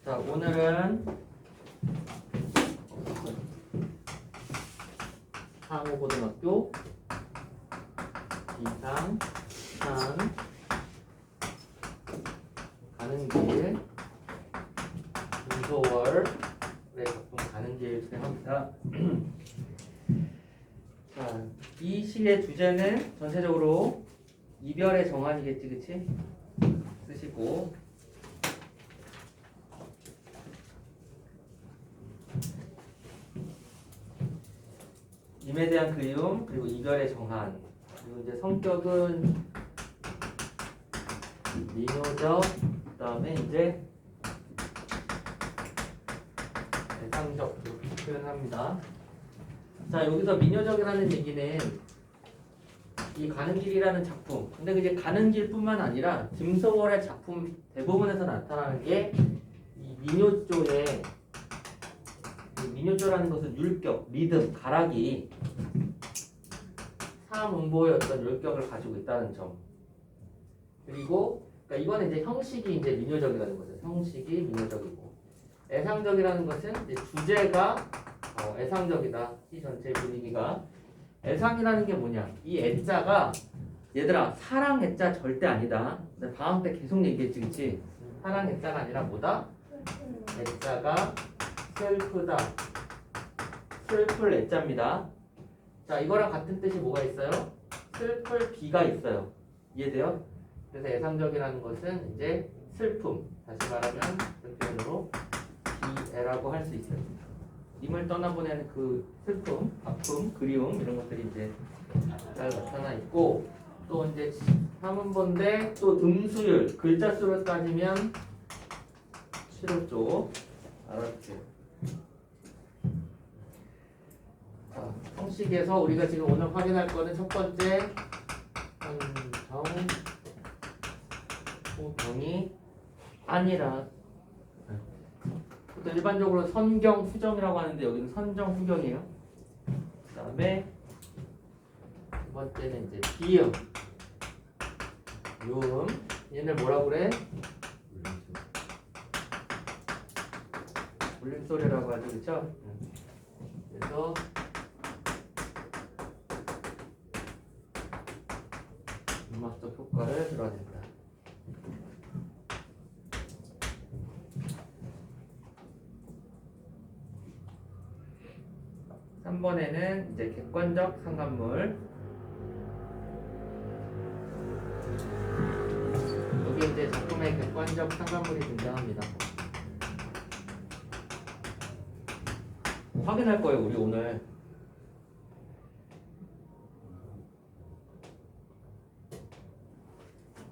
자, 오늘은 상호고등학교 이상 산 가는 길 김소월의 작품 가는 길 진행합니다. 자, 이 시의 주제는 전체적으로 이별의 정환이겠지, 그치? 쓰시고 임에 대한 그리움 그리고 이별의 정한 그리고 이제 성격은 민요적 그다음에 이제 대상적 이렇게 표현합니다. 자, 여기서 민요적이라는 얘기는 이 가는 길이라는 작품 근데 이제 가는 길뿐만 아니라 김소월의 작품 대부분에서 나타나는 게 이 민요조의 민요조라는 것은 율격, 리듬, 가락이 사문보의 어떤 율격을 가지고 있다는 점. 그리고 그러니까 이거는 이제 형식이 이제 민요적이라는 거죠. 형식이 민요적이고 애상적이라는 것은 이제 주제가 애상적이다. 이 전체 분위기가 애상이라는 게 뭐냐? 이 애자가 얘들아 사랑 애자 절대 아니다. 방학 때 계속 얘기했지, 그치? 사랑 애자가 아니라 뭐다? 애자가 슬프다. 슬플 애자입니다. 자, 이거랑 같은 뜻이 뭐가 있어요? 슬플 비가 있어요. 이해돼요? 그래서 애상적이라는 것은 이제 슬픔. 다시 말하면 그 표현으로 비애라고 할 수 있어요. 님을 떠나보내는 그 슬픔, 아픔, 그리움 이런 것들이 이제 잘 나타나 있고 또 이제 사문본데 또 음수율 글자 수를 따지면 7호 알아두세요. 자, 형식에서 우리가 지금 오늘 확인할 거는 첫 번째 선정 후경이 아니라 또 일반적으로 선경 후정이라고 하는데 여기는 선정 후경이에요. 그 다음에 두 번째는 이제 비음, 요음 얘네 뭐라고 그래? 울림소리라고 하죠, 그쵸? 그래서 음악적 효과를 드러낸다. 삼 번에는 이제 객관적 상관물. 여기 이제 작품의 객관적 상관물이 등장합니다. 확인할 거예요, 우리 오늘.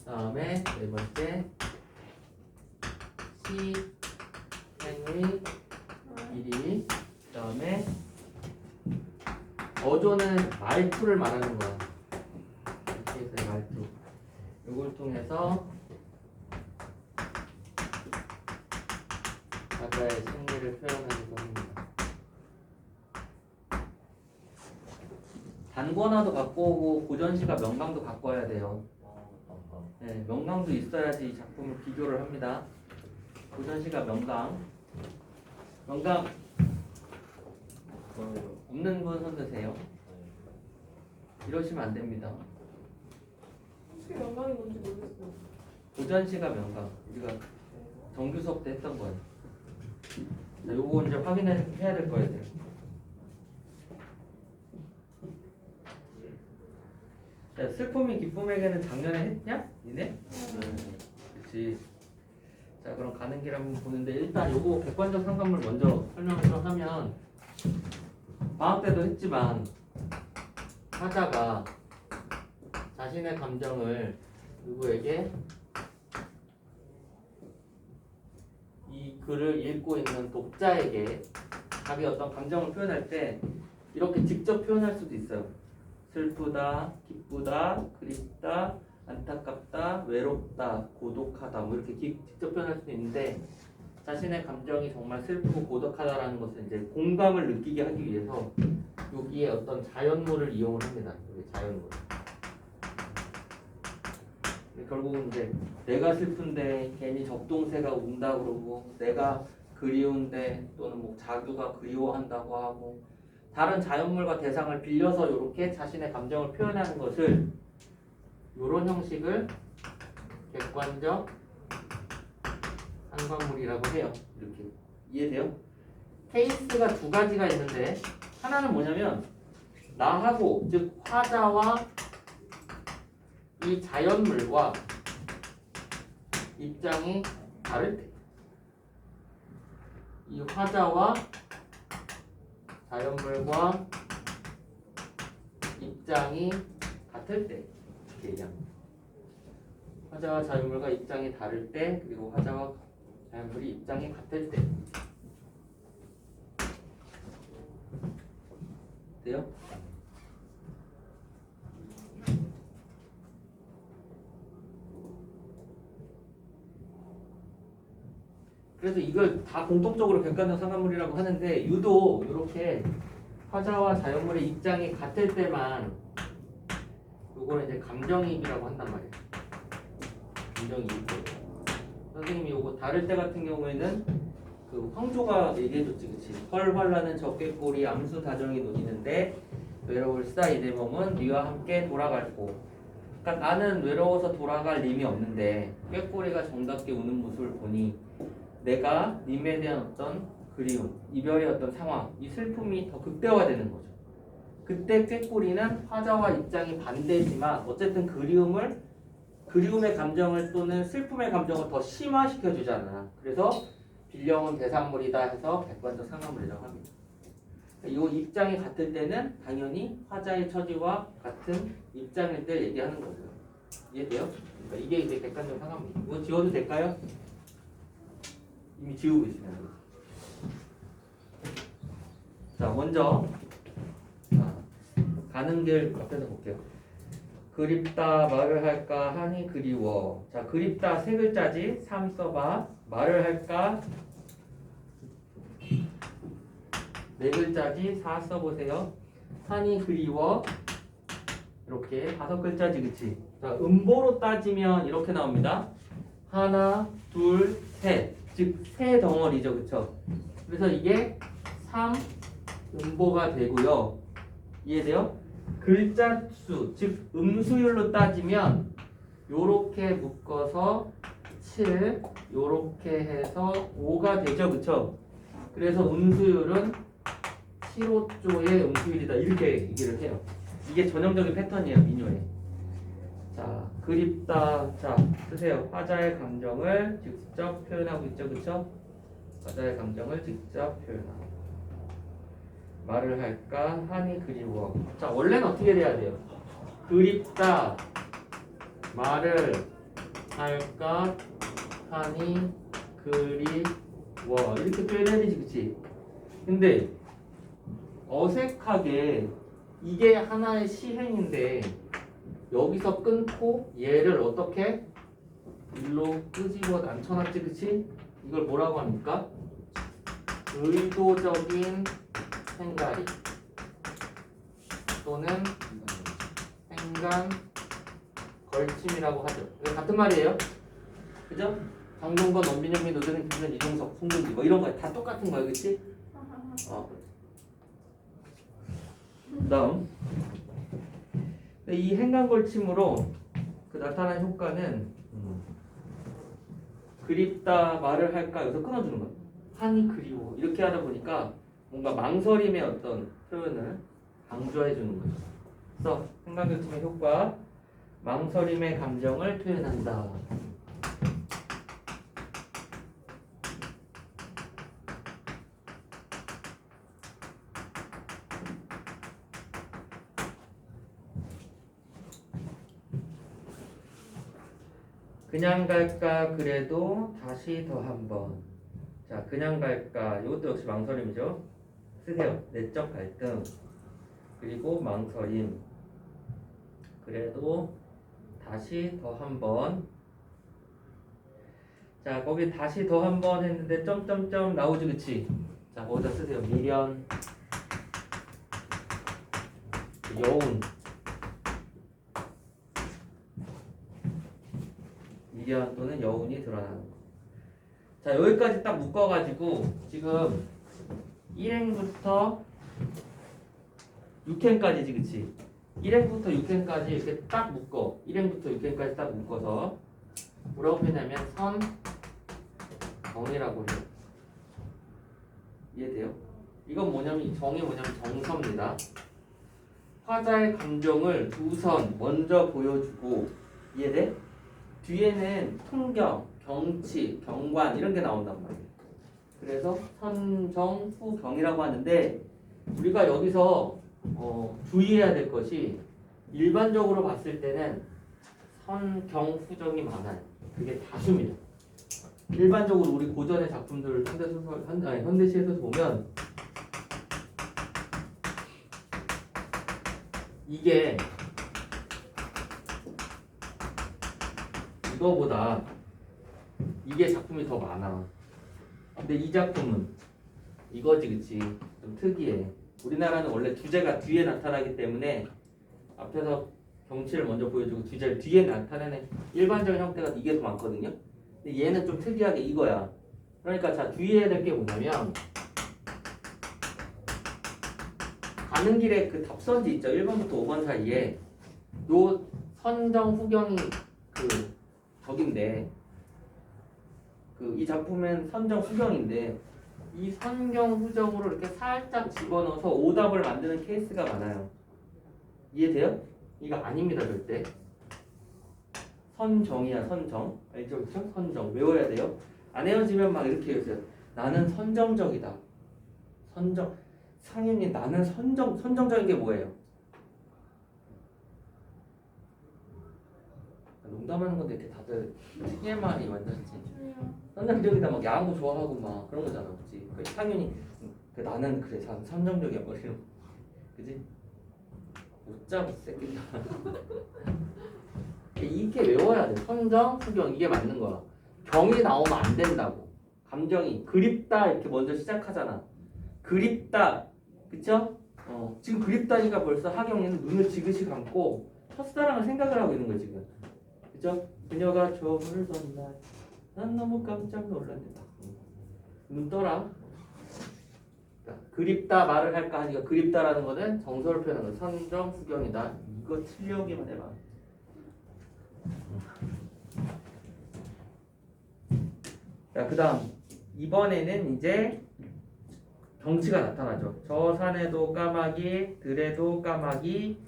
다음에 네 번째 시, 행의, 일이. 다음에 어조는 말투를 말하는 거야. 이렇게 해서 말투. 이걸 통해서 작가의 심리를 표현하는 겁니다. 단권화도 갖고 오고 고전시가 명강도 갖고 와야 돼요. 네, 명강도 있어야지 이 작품을 비교를 합니다. 고전시가 명강. 명강 없는 분 손 드세요. 이러시면 안 됩니다. 혹시 명강이 뭔지 모르겠어요. 고전시가 명강. 우리가 정규 수업 때 했던 거예요. 자, 요거 이제 확인해야 될 거예요. 자, 슬픔이 기쁨에게는 작년에 했냐? 니네? 그렇지. 자, 그럼 가는 길 한번 보는데 일단 요거 객관적 상관물 먼저 설명을 좀 하면 방학 때도 했지만 사자가 자신의 감정을 누구에게 이 글을 읽고 있는 독자에게 자기 어떤 감정을 표현할 때 이렇게 직접 표현할 수도 있어요. 슬프다, 기쁘다, 그립다, 안타깝다, 외롭다, 고독하다 뭐 이렇게 직접 표현할 수도 있는데 자신의 감정이 정말 슬프고 고독하다라는 것을 이제 공감을 느끼게 하기 위해서 여기에 어떤 자연물을 이용을 합니다. 여기 자연물. 결국은 이제 내가 슬픈데 괜히 적동새가 운다 그러고 내가 그리운데 또는 뭐 자규가 그리워한다고 하고 다른 자연물과 대상을 빌려서 이렇게 자신의 감정을 표현하는 것을 이런 형식을 객관적 상관물이라고 해요. 이렇게 이해돼요? 케이스가 두 가지가 있는데 하나는 뭐냐면 나하고 즉 화자와 이 자연물과 입장이 다를 때 이 화자와 자연물과 입장이 같을 때 이렇게 얘기합니다. 화자와 자연물과 입장이 다를 때 그리고 화자와 자연물이 입장이 같을 때 돼요? 그래서 이걸 다 공통적으로 객관적 상관물이라고 하는데 유독 이렇게 화자와 자연물의 입장이 같을 때만 요거는 이제 감정이입이라고 한단 말이에요. 감정이입. 선생님이 요거 다를 때 같은 경우에는 그 황조가 얘기해줬지, 그치? 헐활라는 적개꼬리 암수 다정이 노리는데 외로울 싸 이내 몸은 네와 함께 돌아갈고. 그러니까 나는 외로워서 돌아갈 님이 없는데 꾀꼬리가 정답게 우는 모습을 보니 내가 님에 대한 어떤 그리움, 이별의 어떤 상황, 이 슬픔이 더 극대화되는 거죠. 그때 꾀꼬리는 화자와 입장이 반대지만 어쨌든 그리움의 감정을 또는 슬픔의 감정을 더 심화시켜 주잖아. 그래서 빌려온 대상물이다 해서 객관적 상관물이라고 합니다. 이 입장이 같을 때는 당연히 화자의 처지와 같은 입장일 때 얘기하는 거죠. 이해돼요? 그러니까 이게 이제 객관적 상관물. 이거 지워도 될까요? 이미 지우고 있습니다. 자, 먼저 가는 길 앞에서 볼게요. 그립다 말을 할까 하니 그리워. 자, 그립다 세 글자지. 3 써봐. 말을 할까 네 글자지. 4 써보세요. 하니 그리워 이렇게 5글자지, 그치? 자, 음보로 따지면 이렇게 나옵니다. 하나, 둘, 셋. 즉 세 덩어리죠, 그쵸? 그래서 이게 3 음보가 되고요. 이해돼요? 글자 수, 즉 음수율로 따지면 요렇게 묶어서 7, 요렇게 해서 5가 되죠, 그쵸? 그래서 음수율은 7호조의 음수율이다, 이렇게 얘기를 해요. 이게 전형적인 패턴이에요, 민요에. 자, 그립다. 자, 쓰세요. 화자의 감정을 직접 표현하고 있죠, 그쵸? 화자의 감정을 직접 표현하고. 말을 할까 하니 그리워. 자, 원래는 어떻게 돼야 돼요? 그립다 말을 할까 하니 그리워 이렇게 표현해야 되지, 그치? 근데 어색하게 이게 하나의 시행인데 여기서 끊고 얘를 어떻게 일로 끄집어 앉혀놨지, 그치? 이걸 뭐라고 합니까? 의도적인 생가리 또는 생간 걸침이라고 하죠. 이거 같은 말이에요. 그죠? 장동건, 원빈영민, 노재능, 김현, 이종석, 송중기 뭐 이런 거 다 똑같은 거예요, 그치? 다음 이 행간 걸침으로 그 나타난 효과는 그립다 말을 할까 여기서 끊어주는 거예요. 하니 그리워 이렇게 하다 보니까 뭔가 망설임의 어떤 표현을 강조해 주는 거죠. 그래서 행간 걸침의 효과 망설임의 감정을 표현한다. 그냥 갈까 그래도 다시 더 한번. 자, 그냥 갈까 이것도 역시 망설임이죠. 쓰세요. 내적 갈등 그리고 망설임 그래도 다시 더 한번. 자, 거기 다시 더 한번 했는데 점점점 나오지, 그치? 자, 거기다 쓰세요. 미련 여운 미련 또는 여운이 드러나는 거. 자, 여기까지 딱 묶어가지고 지금 1행부터 6행까지지, 그치? 1행부터 6행까지 이렇게 딱 묶어. 1행부터 6행까지 딱 묶어서 뭐라고 표현하면 선정이라고 해요. 이해돼요? 이건 뭐냐면 이 정이 뭐냐면 정서입니다. 화자의 감정을 우선 먼저 보여주고, 이해돼? 뒤에는 풍경, 경치, 경관 이런 게 나온단 말이에요. 그래서 선정, 후경이라고 하는데 우리가 여기서 주의해야 될 것이 일반적으로 봤을 때는 선경, 후정이 많아요. 그게 다수입니다. 일반적으로 우리 고전의 작품들을 현대시에서 보면 이게 이거보다 이게 작품이 더 많아. 근데 이 작품은 이거지, 그치? 좀 특이해. 우리나라는 원래 주제가 뒤에 나타나기 때문에 앞에서 경치를 먼저 보여주고 주제를 뒤에 나타내는 일반적인 형태가 이게 더 많거든요. 근데 얘는 좀 특이하게 이거야. 그러니까 자, 주의해야 될 게 뭐냐면 가는 길에 그 답선지 있죠. 1번부터 5번 사이에 요 선정 후경이 그 적인데 이 작품은 선정 후경인데 이 선경 후정으로 이렇게 살짝 집어넣어서 오답을 만드는 케이스가 많아요. 이해돼요? 이거 아닙니다, 절대. 선정이야, 선정. 알죠? 그쵸? 선정. 외워야 돼요. 안 외워지면 막 이렇게 해주세요. 나는 선정적이다. 선정. 상윤이 나는 선정적인 게 뭐예요? 농담하는 건데 이렇게 다들 TMI 완전 선정적이다 막 야한 거 좋아하고 막 그런 거잖아, 그치? 상윤이 나는 그래 선정적이야 뭐 이런, 그지? 못 잡을 새끼다. 이렇게 외워야 돼. 선정, 후경 이게 맞는 거야. 경이 나오면 안 된다고. 감정이 그립다 이렇게 먼저 시작하잖아. 그립다, 그쵸? 지금 그립다니까 벌써 하경이는 눈을 지그시 감고 첫사랑을 생각을 하고 있는 거야 지금. 그죠? 그녀가 저물던 날 난 너무 깜짝 놀랐다. 눈 떠라. 그립다 말을 할까 하니까 그립다라는 거는 정서를 표현하는 거. 선정, 후경이다. 이거 틀려오기만 해봐. 자, 그 다음 이번에는 이제 경치가 나타나죠. 저 산에도 까마귀, 들에도 까마귀,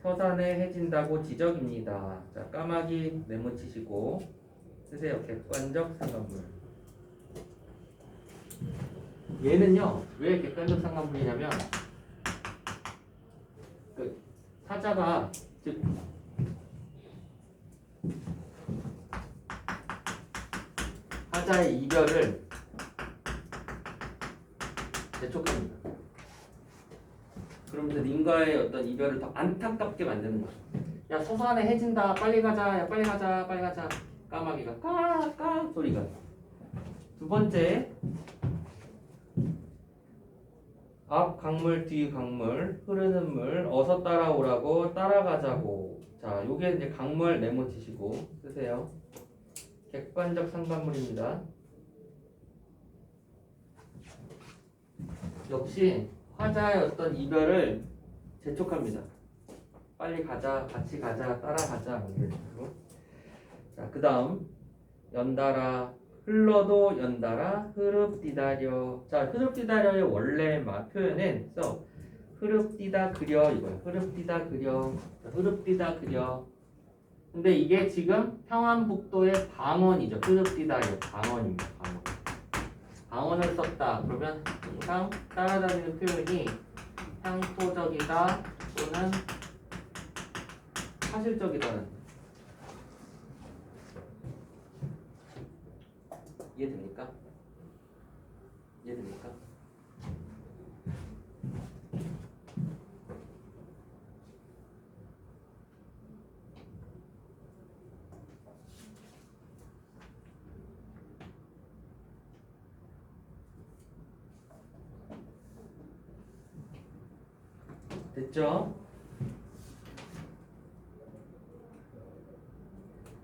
서산에 해진다고 지적입니다. 자, 까마귀 네모치시고 쓰세요. 객관적 상관물. 얘는요, 왜 객관적 상관물이냐면 그 사자가 즉 사자의 이별을 재촉합니다. 그러면서 님과의 어떤 이별을 더 안타깝게 만드는 거죠. 야, 서산에 해진다. 빨리 가자. 야, 빨리 가자. 빨리 가자. 까마귀가 까까 소리가. 두 번째, 앞 강물, 뒤 강물, 흐르는 물, 어서 따라오라고, 따라가자고. 자, 요게 이제 강물 네모치시고 쓰세요. 객관적 상관물입니다. 역시 화자의 어떤 이별을 재촉합니다. 빨리 가자, 같이 가자, 따라가자 뭐 이런 식으로. 자, 그 다음 연달아, 흘러도 연달아, 흐릅디다려. 자, 흐릅디다려의 원래 표현은 흐릅디다 그려 이거예요. 흐릅디다 그려. 자, 흐릅디다 그려. 근데 이게 지금 평안북도의 방언이죠. 흐릅디다려 방언입니다. 방언. 방언을 썼다. 그러면 항상 따라다니는 표현이 향토적이다 또는 사실적이다는. 이해됩니까? 이해됩니까? 됐죠?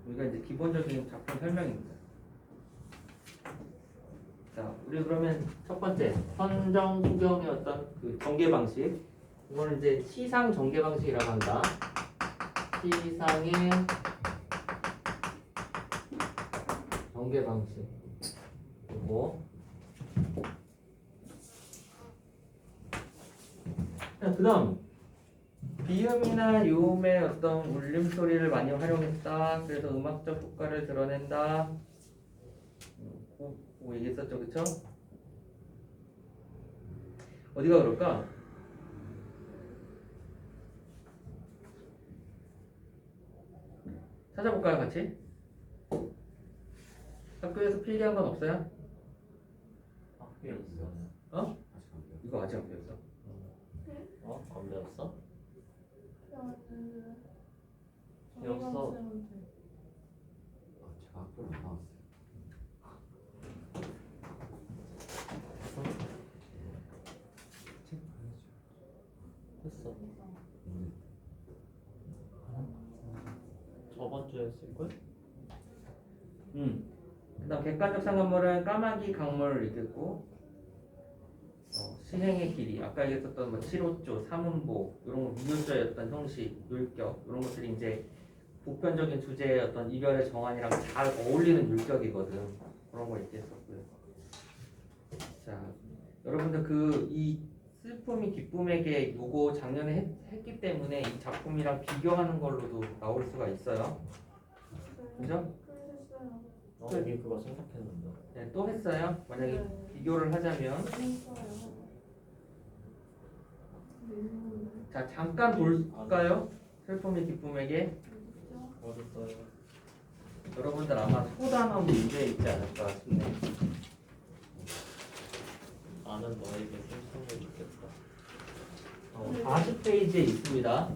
우리가 이제 기본적인 작품 설명입니다. 자, 우리 그러면 첫 번째 선정 수경의 어떤 그 전개 방식. 이거는 이제 시상 전개 방식이라고 한다. 시상의 전개 방식. 그리고 그다음 비음이나 요음의 어떤 울림 소리를 많이 활용했다. 그래서 음악적 효과를 드러낸다. 뭐 얘기했었죠, 그쵸? 어디가 그럴까? 찾아볼까요, 같이? 학교에서 필기한 건 없어요? 학교에 있어. 어? 아직 안 돼요. 이거 아직 안 배웠어. 안 배웠어? 배웠어. 제가 학교를 안 나왔어요. 책 봐야죠. 했어. 음. 저번 주에 했을걸? 그다음 객관적 상관물은 까마귀 강물을 읽겠고 시행의 길이 아까 얘기했었던 뭐 7호조, 삼음보 이런 거 미술자였던 형식, 율격 이런 것들이 이제 보편적인 주제의 어떤 이별의 정환이랑 잘 어울리는 율격이거든. 그런 거 얘기했었고요. 자, 여러분들 그 이 슬픔이 기쁨에게 요거 작년에 했기 때문에 이 작품이랑 비교하는 걸로도 나올 수가 있어요. 그죠? 여기 그거 생각했는데. 네, 또 했어요. 만약에 비교를 하자면 자 잠깐 볼까요? 슬픔이 기쁨에게 어딨어요? 여러분들 아마 소단어 문제 있지 않을까 싶네. 나는 너에게 슬픔을 주겠다. 40페이지에 있습니다.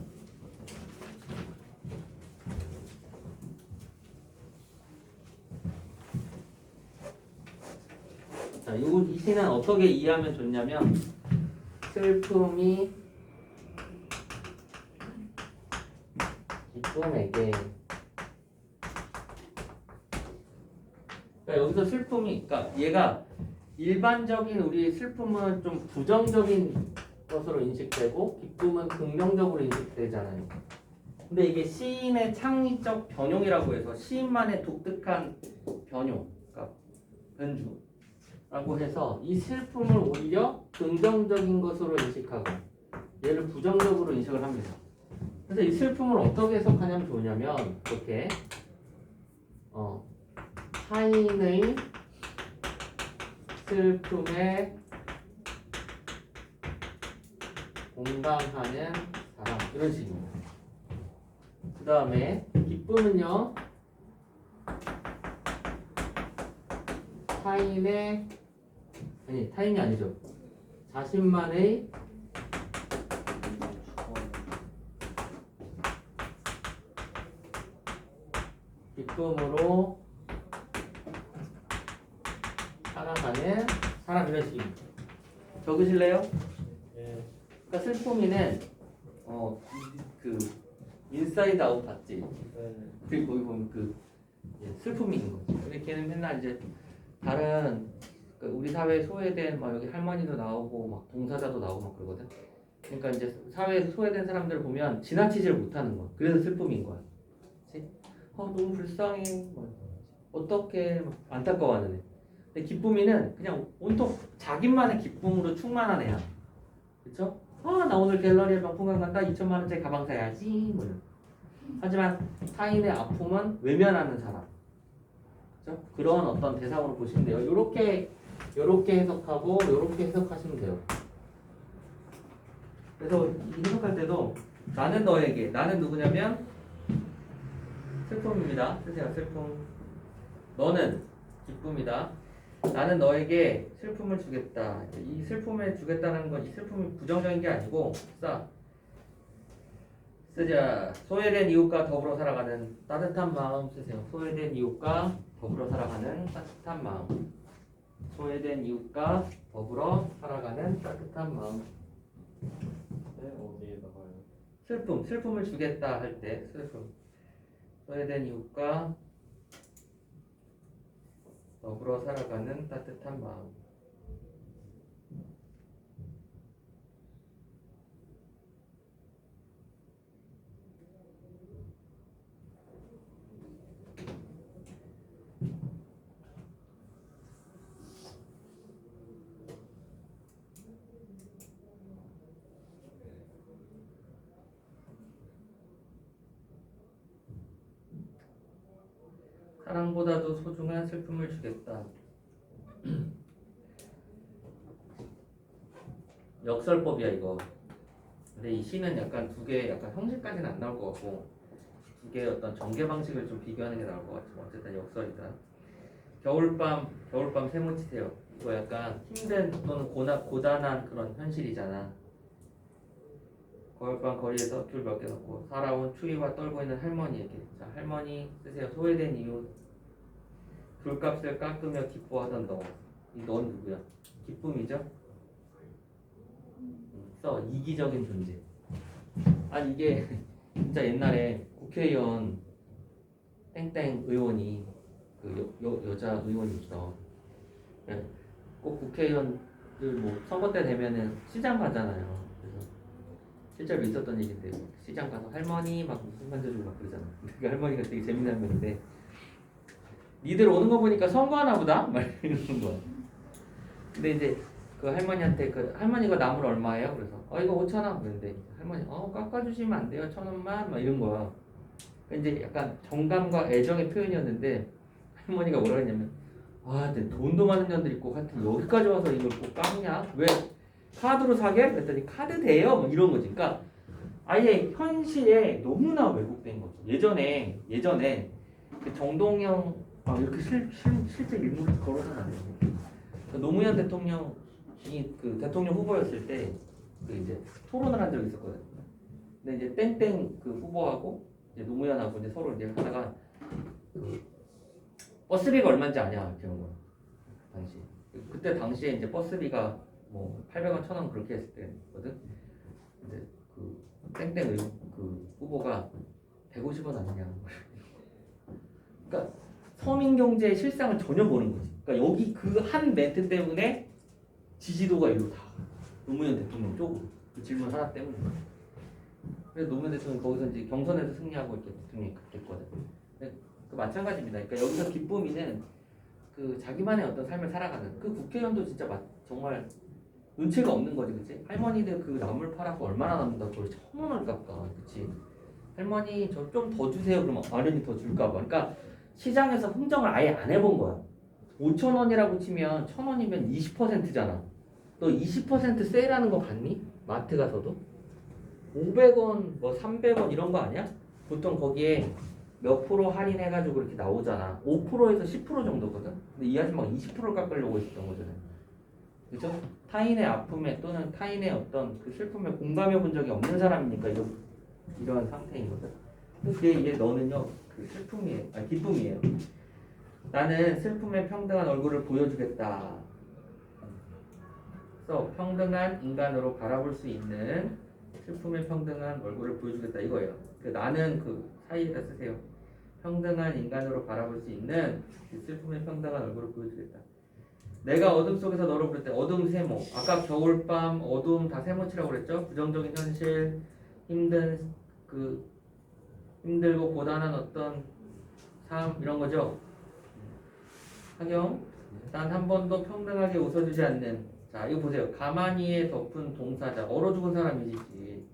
자, 이 시는 어떻게 이해하면 좋냐면 슬픔이 기쁨에게 그러니까 여기서 슬픔이 그러니까 얘가 일반적인 우리 슬픔은 좀 부정적인 것으로 인식되고 기쁨은 긍정적으로 인식되잖아요. 근데 이게 시인의 창의적 변용이라고 해서 시인만의 독특한 변용, 그러니까 변주라고 해서 이 슬픔을 오히려 긍정적인 것으로 인식하고 얘를 부정적으로 인식을 합니다. 그래서 이 슬픔을 어떻게 해석하냐면 좋냐면 이렇게 타인의 슬픔에 공감하는 사람 이런 식입니다. 그 다음에 기쁨은요 타인이 아니죠. 자신만의 기쁨으로 살아가는 사람 이런 식입니다. 적으실래요? 예. 그러니까 슬픔이는 그 인사이드 아웃 봤지? 네. 그 거기 보면 그 슬픔인 거지. 근데 걔는 맨날 이제 다른 그 우리 사회에 소외된 막 여기 할머니도 나오고 막 동사자도 나오고 막 그러거든. 그러니까 이제 사회에 소외된 사람들 보면 지나치지를 못하는 거야. 그래서 슬픔인 거야. 그치? 너무 불쌍해. 어떻게 안타까워하는 애. 근데 기쁨이는 그냥 온통 자기만의 기쁨으로 충만한 애야. 그쵸? 나 오늘 갤러리에 명품관 간다. 2천만 원짜리 가방 사야지. 뭐 이런. 하지만 타인의 아픔은 외면하는 사람. 그죠? 그런 어떤 대상으로 보시면 돼요. 요렇게 해석하고 요렇게 해석하시면 돼요. 그래서 이 해석할 때도 나는 너에게 나는 누구냐면 슬픔입니다. 쓰세요. 슬픔. 너는 기쁨이다. 나는 너에게 슬픔을 주겠다. 이 슬픔을 주겠다는 건 이 슬픔이 부정적인 게 아니고 쓰자. 소외된 이웃과 더불어 살아가는 따뜻한 마음 쓰세요. 소외된 이웃과 더불어 살아가는 따뜻한 마음. 소외된 이웃과 더불어 살아가는 따뜻한 마음. 네, 어디에다가요? 슬픔을 주겠다 할 때 슬픔. 소외된 이웃과 더불어 살아가는 따뜻한 마음. 사랑보다도 소중한 슬픔을 주겠다. 역설법이야 이거. 근데 이 시는 약간 두 개, 약간 형식까지는 안 나올 것 같고 두 개의 어떤 전개 방식을 좀 비교하는 게 나올 것 같지만 어쨌든 역설이다. 겨울밤 세모치세요. 이거 약간 힘든 또는 고단한 그런 현실이잖아. 겨울밤 거리에서 귤 몇 개 넣고 살아온 추위와 떨고 있는 할머니에게. 자, 할머니 쓰세요. 소외된 이유. 귤값을 깎으며 기뻐하던 너. 넌 누구야? 기쁨이죠? 써. 이기적인 존재. 아니 이게 진짜 옛날에 국회의원 땡땡 의원이 그 여자 의원이 있어. 꼭 국회의원들 뭐 선거 때 되면은 시장 가잖아요. 그래서 실제로 있었던 얘기인데 시장 가서 할머니 막 무슨 만져주고 막 그러잖아. 그 할머니가 되게 재밌는 할머니인데 니들 오는 거 보니까 선거하나 보다? 막 이러는 거야. 근데 이제 그 할머니한테 그 할머니가 나물 얼마예요? 그래서 이거 5,000원. 그런데 할머니 깎아주시면 안 돼요? 1,000원만? 막 이런 거야. 이제 약간 정감과 애정의 표현이었는데 할머니가 뭐라 했냐면 근데 돈도 많은 년들 있고 하여튼 여기까지 와서 이걸 꼭 깎냐? 왜 카드로 사게? 그랬더니 카드 돼요? 뭐 이런 거지. 그러니까 아예 현실에 너무나 왜곡된 거죠. 예전에 그 정동영 이렇게 실제 인물을 거론하면 안 돼요. 노무현 대통령이 그 대통령 후보였을 때 그 이제 토론을 한 적이 있었거든요. 근데 이제 땡땡 그 후보하고 이제 노무현하고 이제 서로 이제 하다가 그 버스비가 얼마인지 아냐 이렇게 한 거야. 당시 그때 당시에 이제 버스비가 뭐 800원, 1,000원 그렇게 했을 때거든. 근데 그 땡땡 그 후보가 150원 아니냐. 그러니까 서민 경제의 실상을 전혀 모르는 거지. 그러니까 여기 그 한 멘트 때문에 지지도가 이리로 다 노무현 대통령 쪽으로 그 질문 하나 때문에. 그래서 노무현 대통령 거기서 이제 경선에서 승리하고 이렇게 대통령이 됐거든. 그 마찬가지입니다. 그러니까 여기서 기쁨이는 그 자기만의 어떤 삶을 살아가는 그 국회의원도 진짜 정말 눈치가 없는 거지, 그치? 할머니들 그 나물 팔아서 얼마나 남는다고 그걸 1,000원을 깎아, 그치? 할머니 저 좀 더 주세요. 그러면 어른이 더 줄까 봐. 그러니까 시장에서 흥정을 아예 안 해본 거야. 5,000원이라고 치면 1,000원이면 20%잖아. 너 20% 세일하는 거 봤니? 마트 가서도 500원, 뭐 300원 이런 거 아니야? 보통 거기에 몇 프로 할인해가지고 이렇게 나오잖아. 5%에서 10% 정도거든. 근데 이 아줌마가 20%를 깎으려고 했었던 거잖아요. 그죠? 타인의 아픔에 또는 타인의 어떤 그 슬픔에 공감해 본 적이 없는 사람이니까 이런 상태인 거죠. 그게 너는요 그 슬픔이에요, 기쁨이에요. 나는 슬픔의 평등한 얼굴을 보여주겠다. 그래서 평등한 인간으로 바라볼 수 있는 슬픔의 평등한 얼굴을 보여주겠다 이거예요. 나는 그 사이에다 쓰세요. 평등한 인간으로 바라볼 수 있는 슬픔의 평등한 얼굴을 보여주겠다. 내가 어둠 속에서 너를 부를 때 어둠 세모. 아까 겨울밤 어둠 다 세모치라고 그랬죠. 부정적인 현실, 힘들고 고단한 어떤 삶 이런 거죠. 하경, 단 한 번도 평등하게 웃어주지 않는. 자, 이거 보세요. 가만히에 덮은 동사자. 얼어 죽은 사람이지.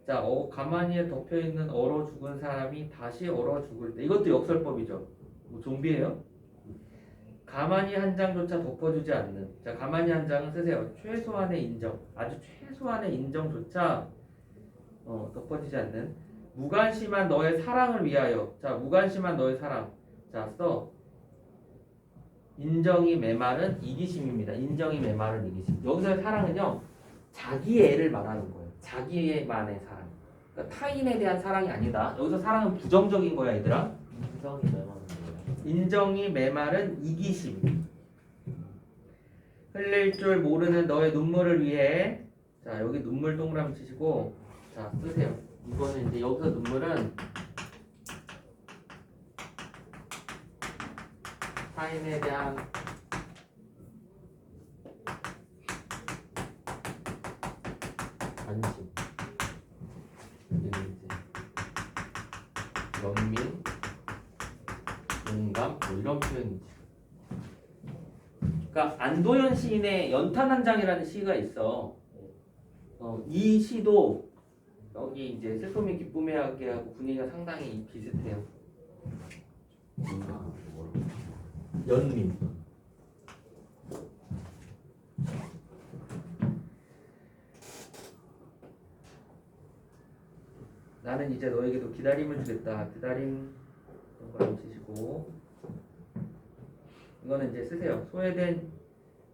자, 가만히에 덮여 있는 얼어 죽은 사람이 다시 얼어 죽을 때. 이것도 역설법이죠. 뭐 좀비예요? 가만히 한 장조차 덮어주지 않는. 자, 가만히 한 장은 쓰세요. 최소한의 인정. 아주 최소한의 인정조차 덮어주지 않는. 무관심한 너의 사랑을 위하여. 자, 무관심한 너의 사랑. 자, 써. 인정이 메마른 이기심입니다. 인정이 메마른 이기심. 여기서의 사랑은요, 자기 애를 말하는 거예요. 자기만의 사랑. 그러니까 타인에 대한 사랑이 아니다. 여기서 사랑은 부정적인 거야, 얘들아. 인정이 메마른 거예요. 인정이 메마른 이기심. 흘릴 줄 모르는 너의 눈물을 위해. 자, 여기 눈물 동그라미 치시고, 자, 쓰세요. 이거는 이제 여기서 눈물은 타인에 대한 관심, 이제 연민, 공감 뭐 이런 표현이지. 그러니까 안도현 시인의 연탄 한 장이라는 시가 있어. 이 시도 여기 이제 슬픔이 기쁨의 하게하고 분위기가 상당히 비슷해요. 연민. 나는 이제 너에게도 기다림을 주겠다. 기다림 동그라미 치시고 이거는 이제 쓰세요. 소외된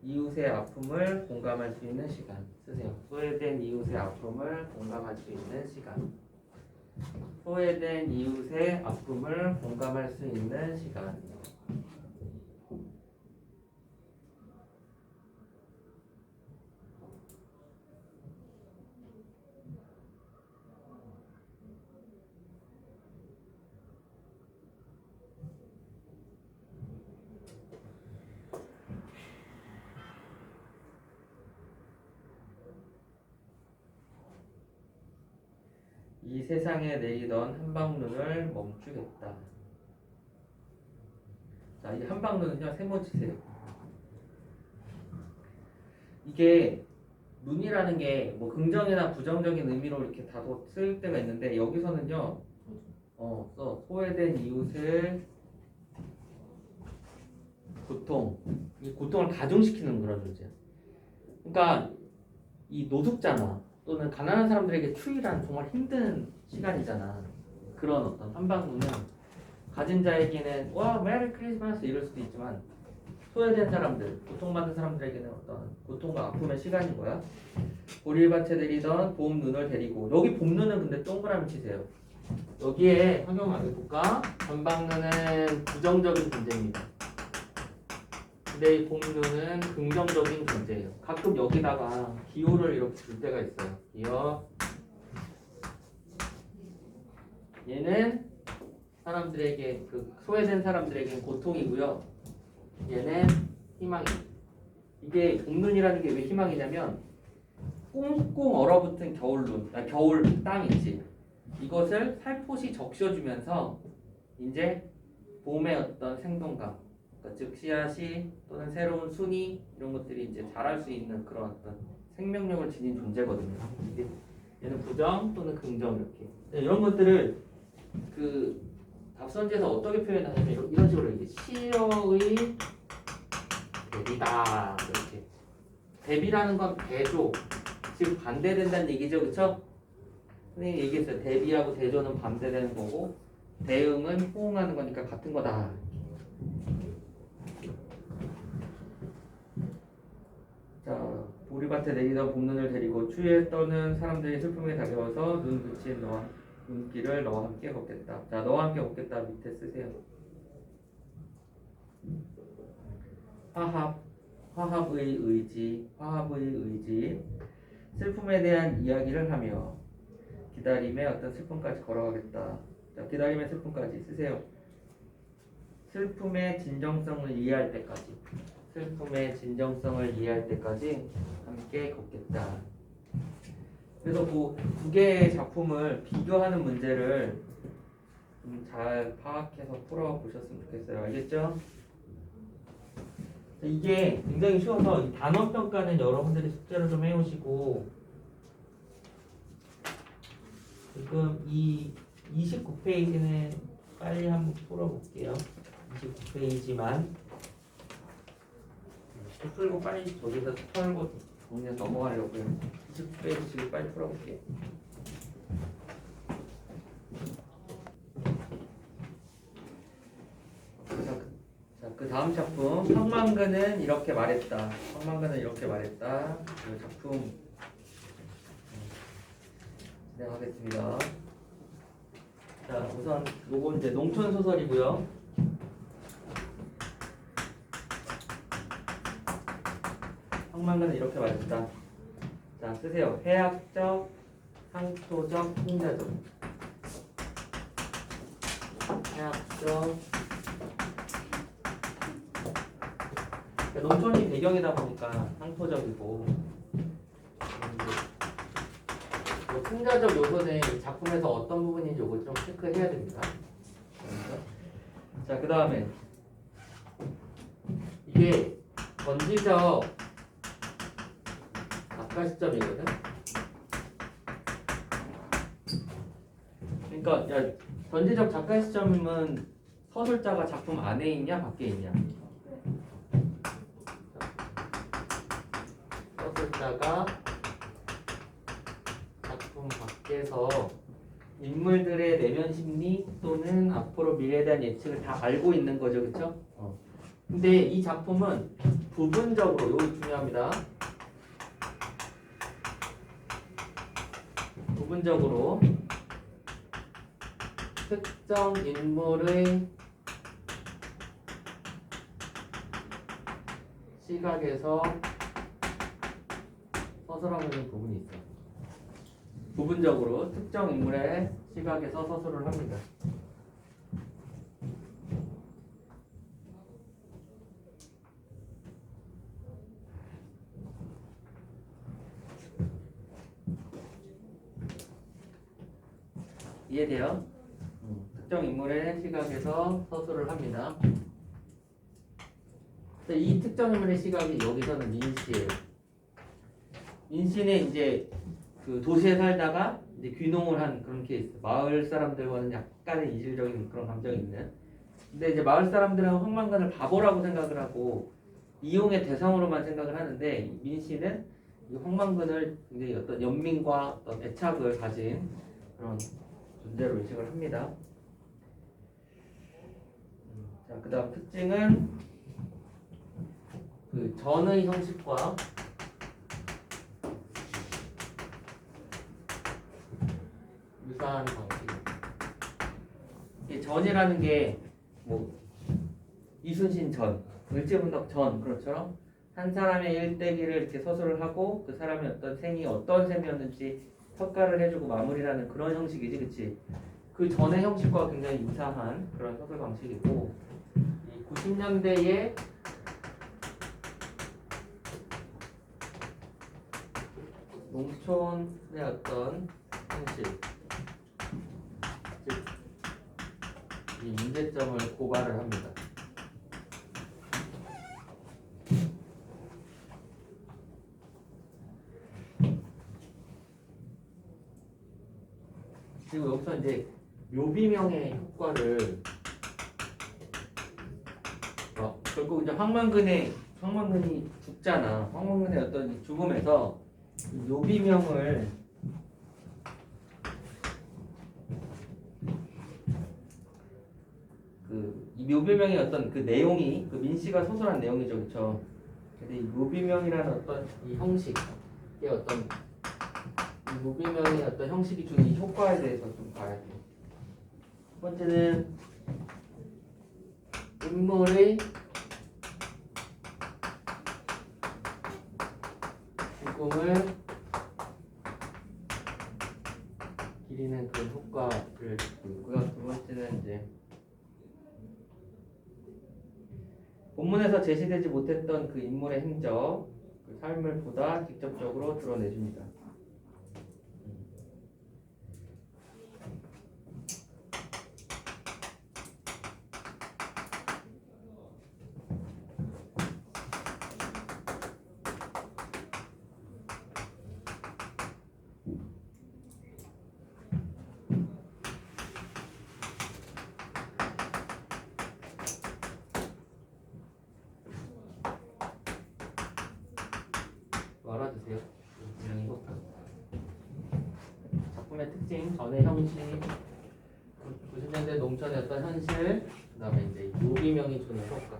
이웃의 아픔을 공감할 수 있는 시간 쓰세요. 소외된 이웃의 아픔을 공감할 수 있는 시간. 소외된 이웃의 아픔을 공감할 수 있는 시간. 이 세상에 내리던 한방눈을 멈추겠다. 자, 이 한방눈은요, 세모 치세요. 이게 눈이라는 게 뭐 긍정이나 부정적인 의미로 이렇게 다도 쓸 때가 있는데 여기서는요, 소외된 이웃을 이 고통을 가중시키는 그런 존재야. 그러니까 이 노숙자나 또는 가난한 사람들에게 추위란 정말 힘든 시간이잖아. 그런 어떤 한방눈은 가진 자에게는 와 메리 크리스마스 이럴 수도 있지만 소외된 사람들, 고통받는 사람들에게는 어떤 고통과 아픔의 시간인 거야. 보리밭에 내리던 봄 눈을 데리고 여기 봄 눈은 근데 동그라미 치세요. 여기에 환경을 알려볼까? 한방눈은 부정적인 존재입니다. 근데 이 봄눈은 긍정적인 존재예요. 가끔 여기다가 기호를 이렇게 줄 때가 있어요. 기호. 얘는 사람들에게 그 소외된 사람들에게는 고통이고요. 얘는 희망이에요. 이게 봄눈이라는 게 왜 희망이냐면 꽁꽁 얼어붙은 겨울 땅 있지. 이것을 살포시 적셔주면서 이제 봄의 어떤 생동감, 그러니까 즉 씨앗이 또는 새로운 순이 이런 것들이 이제 자랄 수 있는 그런 어떤 생명력을 지닌 존재거든요. 이게 얘는 부정 또는 긍정 이렇게 이런 것들을 그 답선지에서 어떻게 표현하냐면 이런 식으로 이게 시어의 대비다 이렇게. 대비라는 건 대조, 즉 반대된다는 얘기죠, 그렇죠? 선생님이 얘기했어요. 대비하고 대조는 반대되는 거고 대응은 호응하는 거니까 같은 거다. 자, 보리밭에 내리던 봄눈을 데리고 추위에 떠는 사람들이 슬픔에 다가와서 눈 붙인 너와 눈길을 너와 함께 걷겠다. 자, 너와 함께 걷겠다 밑에 쓰세요. 화합의 의지, 슬픔에 대한 이야기를 하며 기다림의 어떤 슬픔까지 걸어가겠다. 자, 기다림의 슬픔까지 쓰세요. 슬픔의 진정성을 이해할 때까지. 슬픔의 진정성을 이해할 때까지 함께 걷겠다. 그래서 그 두 개의 작품을 비교하는 문제를 좀 잘 파악해서 풀어보셨으면 좋겠어요. 알겠죠? 이게 굉장히 쉬워서 이 단어 평가는 여러분들이 숙제로 좀 해오시고 지금 이 29페이지는 빨리 한번 풀어볼게요. 29페이지만 풀고 빨리 저기서 털고 정리해서 넘어가려고요. 29페이지 지금 빨리 풀어볼게요. 그 다음 작품 성만근은 이렇게 말했다. 성만근은 이렇게 말했다. 이 작품 진행하겠습니다. 자, 우선 요거 이제 농촌 소설이고요. 성만근은 이렇게 말했다. 자, 쓰세요. 해학적, 상토적, 풍자적. 해학적, 그러니까 농촌이 배경이다 보니까 상토적이고 뭐 풍자적 요소는 작품에서 어떤 부분인지 요거 좀 체크해야 됩니다. 자, 그 다음에 이게 전지적 작가 시점이거든. 그러니까 야, 전지적 작가 시점은 서술자가 작품 안에 있냐 밖에 있냐? 서술자가 작품 밖에서 인물들의 내면 심리 또는 앞으로 미래에 대한 예측을 다 알고 있는 거죠, 그렇죠? 근데 이 작품은 부분적으로, 이거 중요합니다. 부분적으로 특정 인물의 시각에서 서술하고 있는 부분이 있어요. 부분적으로 특정 인물의 시각에서 서술을 합니다. 이해돼요? 특정 인물의 시각에서 서술을 합니다. 이 특정 인물의 시각이 여기서는 민씨예요. 민씨는 이제 그 도시에 살다가 이제 귀농을 한 그런 케이스. 마을 사람들과는 약간의 이질적인 그런 감정이 있는. 근데 이제 마을 사람들은 황만관을 바보라고 생각을 하고 이용의 대상으로만 생각을 하는데 민씨는 이 황만관을 굉장히 어떤 연민과 어떤 애착을 가진 그런 존재로 인식을 합니다. 자, 그다음 특징은 그 전의 형식과 유사한 방식. 이 전이라는 게 뭐 이순신 전, 을지문덕 전 그렇죠. 한 사람의 일대기를 이렇게 서술을 하고 그 사람의 어떤 생이 어떤 셈이었는지 평가를 해주고 마무리라는 그런 형식이지, 그치? 그 전의 형식과 굉장히 유사한 그런 서술 방식이고, 이 90년대에 농촌의 어떤 현실, 즉, 이 문제점을 고발을 합니다. 그리고 여기서 이제 묘비명의 효과를 결국 이제 황만근이 죽잖아. 황만근의 어떤 죽음에서 묘비명을 이 묘비명의 어떤 그 내용이 그 민씨가 서술한 내용이죠, 그렇죠? 근데 이 묘비명이라는 어떤 이 형식의 어떤 이 묘비명의 어떤 형식이 주는 이 효과에 대해서 좀 봐야 돼요. 첫 번째는 인물의 죽음을 기리는 그런 효과를 듣고 있고요. 두 번째는 이제 본문에서 제시되지 못했던 그 인물의 행적, 그 삶을 보다 직접적으로 드러내줍니다. 알아두세요. 작품의 특징, 전의 형식, 90년대 농촌의 어떤 현실, 그 다음에 이제 묘비명이 주는 효과.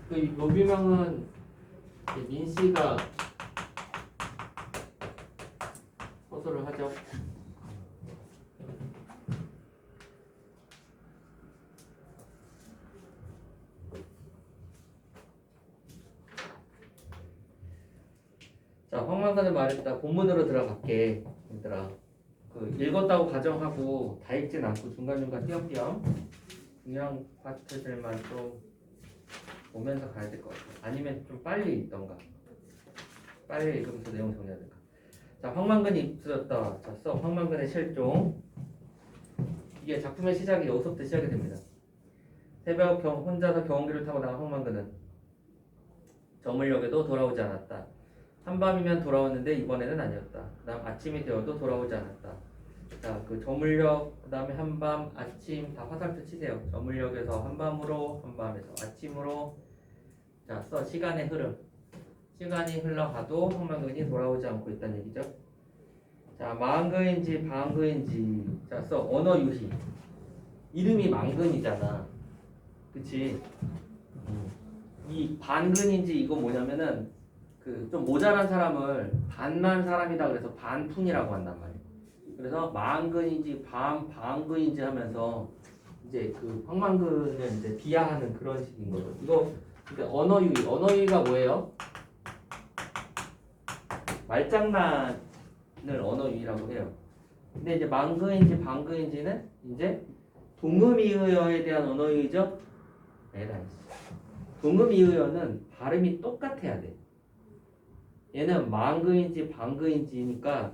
그 묘비명은 민씨가 서술을 하죠. 자, 황만관을 말했다. 본문으로 들어갈게. 얘들아. 그 읽었다고 가정하고 다 읽진 않고 중간중간 띄엄띄엄 중요한 파트들만 좀 보면서 가야 될 것 같아요. 아니면 좀 빨리 읽던가. 빨리 읽으면서 내용 정리해야 될까. 자, 황만근이 입술었다. 자, 써. 황만근의 실종. 이게 작품의 시작이 여기서부터 시작이 됩니다. 새벽 혼자서 경운기를 타고 나간 황만근은 저물역에도 돌아오지 않았다. 한밤이면 돌아왔는데 이번에는 아니었다. 그다음 아침이 되어도 돌아오지 않았다. 자, 그 저물역, 그다음에 한밤, 아침 다 화살표 치세요. 저물역에서 한밤으로, 한밤에서 아침으로. 자, 써. 시간의 흐름. 시간이 흘러가도 황만근이 돌아오지 않고 있다는 얘기죠. 자, 망근인지 방근인지. 자, 써. 언어 유희. 이름이 망근이잖아. 그치? 이 반근인지 이거 뭐냐면은 그 좀 모자란 사람을 반만 사람이다 그래서 반푼이라고 한단 말이에요. 그래서 망근인지 방근인지 하면서 이제 그 황만근을 이제 비하하는 그런 식인 거죠. 이거 근데 언어 유희가 뭐예요? 말장난을 언어 유희라고 해요. 근데 이제 망근인지 방근인지는 이제 동음이의어에 대한 언어 유희죠. 동음이의어는 발음이 똑같아야 돼. 얘는 망근인지 방근인지니까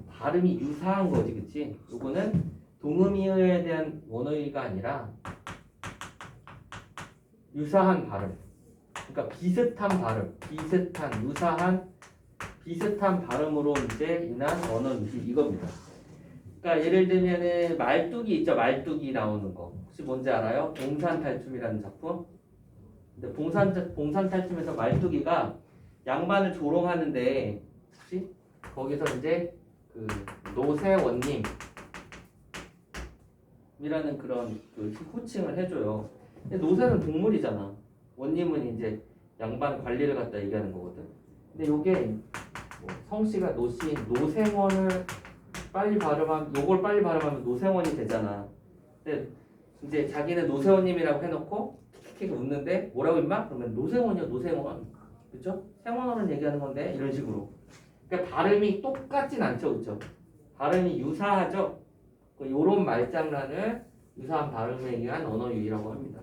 발음이 유사한 거지, 그치? 요거는 동음이의어에 대한 언어 유희가 아니라 유사한 발음. 그러니까 비슷한 발음, 비슷한 발음으로 이제 인한 언어 유희 이겁니다. 그러니까 예를 들면은 말뚝이 있죠, 말뚝이 나오는 거. 혹시 뭔지 알아요? 봉산탈춤이라는 작품. 근데 봉산탈춤에서 말뚝이가 양반을 조롱하는데 혹시 거기서 이제 그 노세원님이라는 그런 그 호칭을 해줘요. 근데 노세는 동물이잖아. 원님은 이제 양반 관리를 갖다 얘기하는 거거든. 근데 요게 뭐 성씨가 노씨인 노생원을 요걸 빨리 발음하면 노생원이 되잖아. 근데 이제 자기는 노세원님이라고 해놓고 킥킥 웃는데 뭐라고 임마? 그러면 노생원이요, 노생원. 그쵸? 생원어는 얘기하는 건데 이런 식으로. 그러니까 발음이 똑같진 않죠, 그쵸? 발음이 유사하죠. 요런 말장난을 유사한 발음에 의한 언어 유희라고 합니다.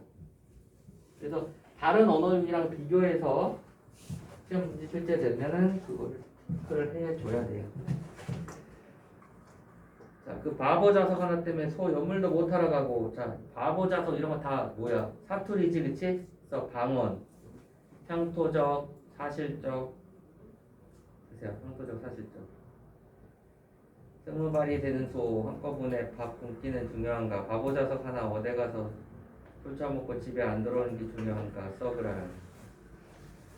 그래서 다른 언어 유희랑 비교해서 시험 문제 출제되면은 그걸 해줘야 돼요. 자, 그 바보 자석 하나 때문에 소 연물도 못 하러 가고. 자, 바보 자석 이런 거 다 뭐야? 사투리지, 그치? 그래서 방언, 향토적, 사실적. 보세요, 향토적, 사실적. 스무발이 되는 소 한꺼번에 밥 굶기는 중요한가? 바보 자석 하나 어디 가서 술 처먹고 집에 안 들어오는 게 중요한가? 썩으라.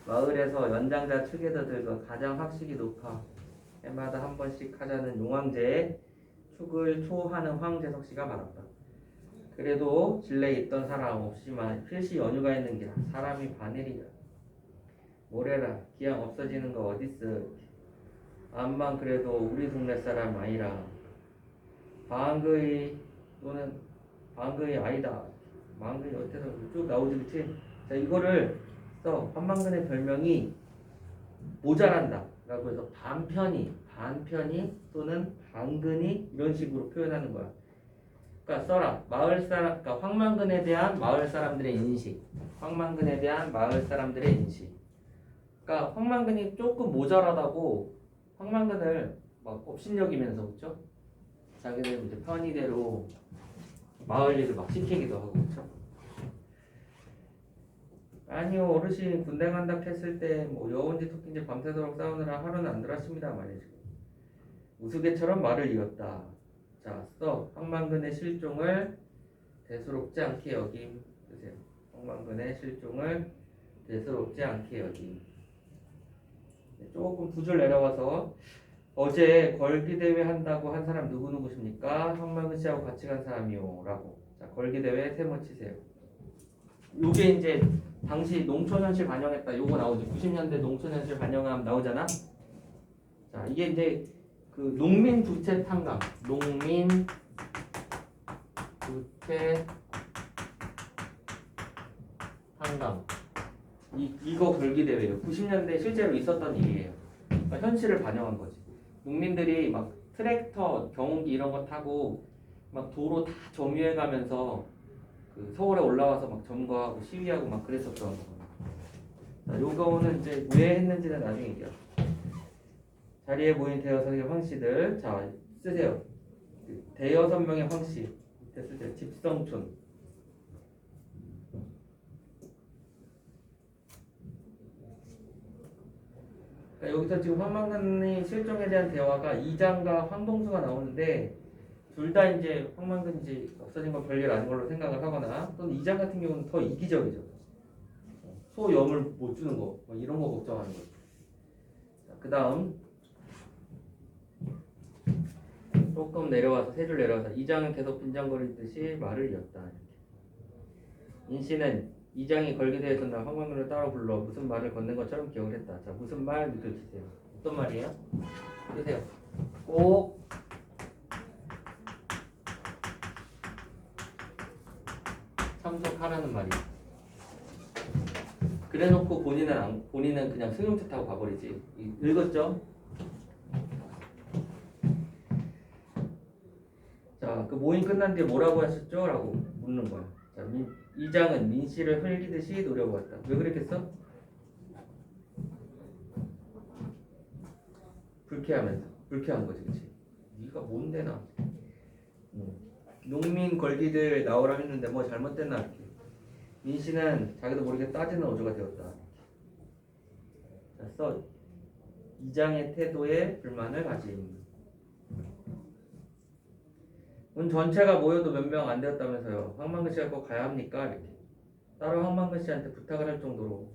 마을에서 연장자 축에서들과 가장 학식이 높아 해마다 한 번씩 하자는 용왕제에 축을 초하는 황재석 씨가 말았다. 그래도 진례에 있던 사람 없지만 필시 연유가 있는 게 사람이 반일이야. 뭐래라 기왕 없어지는 거 어딨어. 암만 그래도 우리 동네 사람 아니라 방거의 또는 방거의 아니다. 방거의 어때서 쭉 나오지, 그치? 자, 이거를 써. 한방근의 별명이 모자란다 라고 해서 반편이 또는 반근이 이런 식으로 표현하는 거야. 그러니까 써라. 마을 사람, 그러니까 황만근에 대한 마을 사람들의 인식. 그러니까 황만근이 조금 모자라다고 황만근을 막 업신여기면서, 그쵸? 자기들 이제 편의대로 마을 일을 막 시키기도 하고, 그쵸? 아니요, 어르신 군대 간다 했을 때 뭐 여운지 토끼인지 밤새도록 싸우느라 하루는 안 들었습니다 말이지. 우스개처럼 말을 이었다. 자, 써. 황만근의 실종을 대수롭지 않게 여김. 보세요. 황만근의 실종을 대수롭지 않게 여김. 조금 두 줄 내려와서 어제 걸기대회 한다고 한 사람 누구십니까? 황만근 씨하고 같이 간 사람이요 라고. 자, 걸기대회 세모 치세요. 요게 이제 당시 농촌현실 반영했다. 요거 나오죠. 90년대 농촌현실 반영하면 나오잖아. 자, 이게 이제 그 농민 부채 탕감. 이거 걸기대회예요. 90년대 실제로 있었던 일이에요. 그러니까 현실을 반영한 거지. 농민들이 막 트랙터, 경운기 이런 거 타고 막 도로 다 점유해 가면서 그 서울에 올라와서 막 점거하고 시위하고 막 그랬었던 거예요. 자, 요거는 이제 왜 했는지는 나중에 얘기해요. 자리에 모인 대여섯 명의 황씨들. 자, 쓰세요. 대여섯 명의 황씨. 밑에 쓰세요. 집성촌. 그러니까 여기서 지금 황만근이 실종에 대한 대화가 이장과 황봉수가 나오는데 둘 다 이제 황만근이 이제 없어진 건 별일 아닌 걸로 생각을 하거나 또는 이장 같은 경우는 더 이기적이죠. 소염을 못 주는 거, 뭐 이런 거 걱정하는 거죠. 그 다음 조금 내려와서 세 줄 내려와서 이장은 계속 빈장거리듯이 말을 이었다. 이렇게. 인씨는 이장이 걸게 되었던 황만근을 따로 불러 무슨 말을 건넨 것처럼 기억을 했다. 자, 무슨 말 느껴주세요. 어떤 말이에요? 보세요. 꼭 참석하라는 말이에요. 그래놓고 본인은 그냥 승용차 타고 가버리지. 읽었죠? 자, 그 모임 끝난 뒤에 뭐라고 하셨죠? 라고 묻는 거야. 자, 이장은 민씨를 흘리듯이 노려보았다. 왜 그랬겠어? 불쾌한 거지, 그치? 네가 뭔데 나? 농민 걸기들 나오라 했는데 뭐 잘못됐나 이렇게. 민씨는 자기도 모르게 따지는 어조가 되었다. 자, 써. 이장의 태도에 불만을 가짐. 운 전체가 모여도 몇 명 안 되었다면서요. 황만근 씨가 꼭 가야 합니까? 이렇게. 따로 황만근 씨한테 부탁을 할 정도로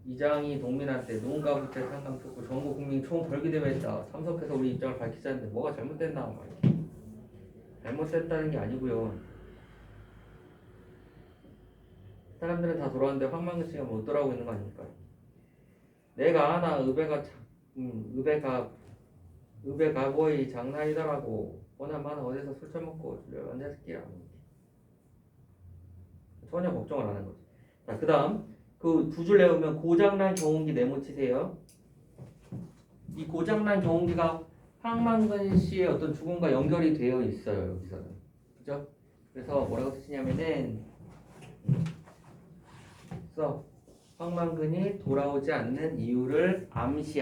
이장이 농민한테 농가 부채 상담 듣고 전국 국민 총 벌기 대회했다. 참석해서 우리 입장을 밝히자는데 뭐가 잘못됐나? 막 이렇게. 잘못됐다는 게 아니고요. 사람들은 다 돌아왔는데 황만근 씨가 못 돌아오고 있는 거 아닙니까? 내가 아나 의배가 거의 장난이더라고. 오나마나 어디서 술 처먹고 언제 새끼야. 전혀 걱정을 안 하는 거지. 자, 그 다음 그 두 줄 내우면 고장난 경운기 네모치세요. 이 고장난 경운기가 황만근 씨의 어떤 죽음과 연결이 되어 있어요. 여기서는. 그죠? 그래서 뭐라고 쓰시냐면은 그래서 황만근이 돌아오지 않는 이유를 암시.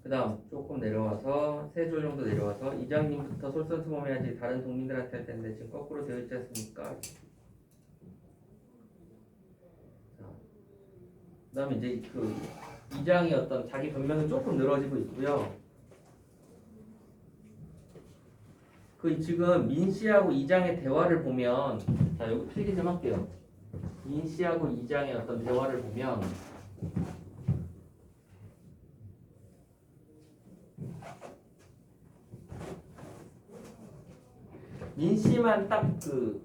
그 다음 조금 내려와서 세 줄 정도 내려와서 이장님부터 솔선수범해야지 다른 동민들한테 할 텐데 지금 거꾸로 되어 있지 않습니까? 그 다음에 이제 그 이장이 어떤 자기 변명이 조금 늘어지고 있고요. 그 지금 민씨하고 이장의 대화를 보면, 자 여기 필기 좀 할게요. 민씨하고 이장의 어떤 대화를 보면 민씨만 딱 그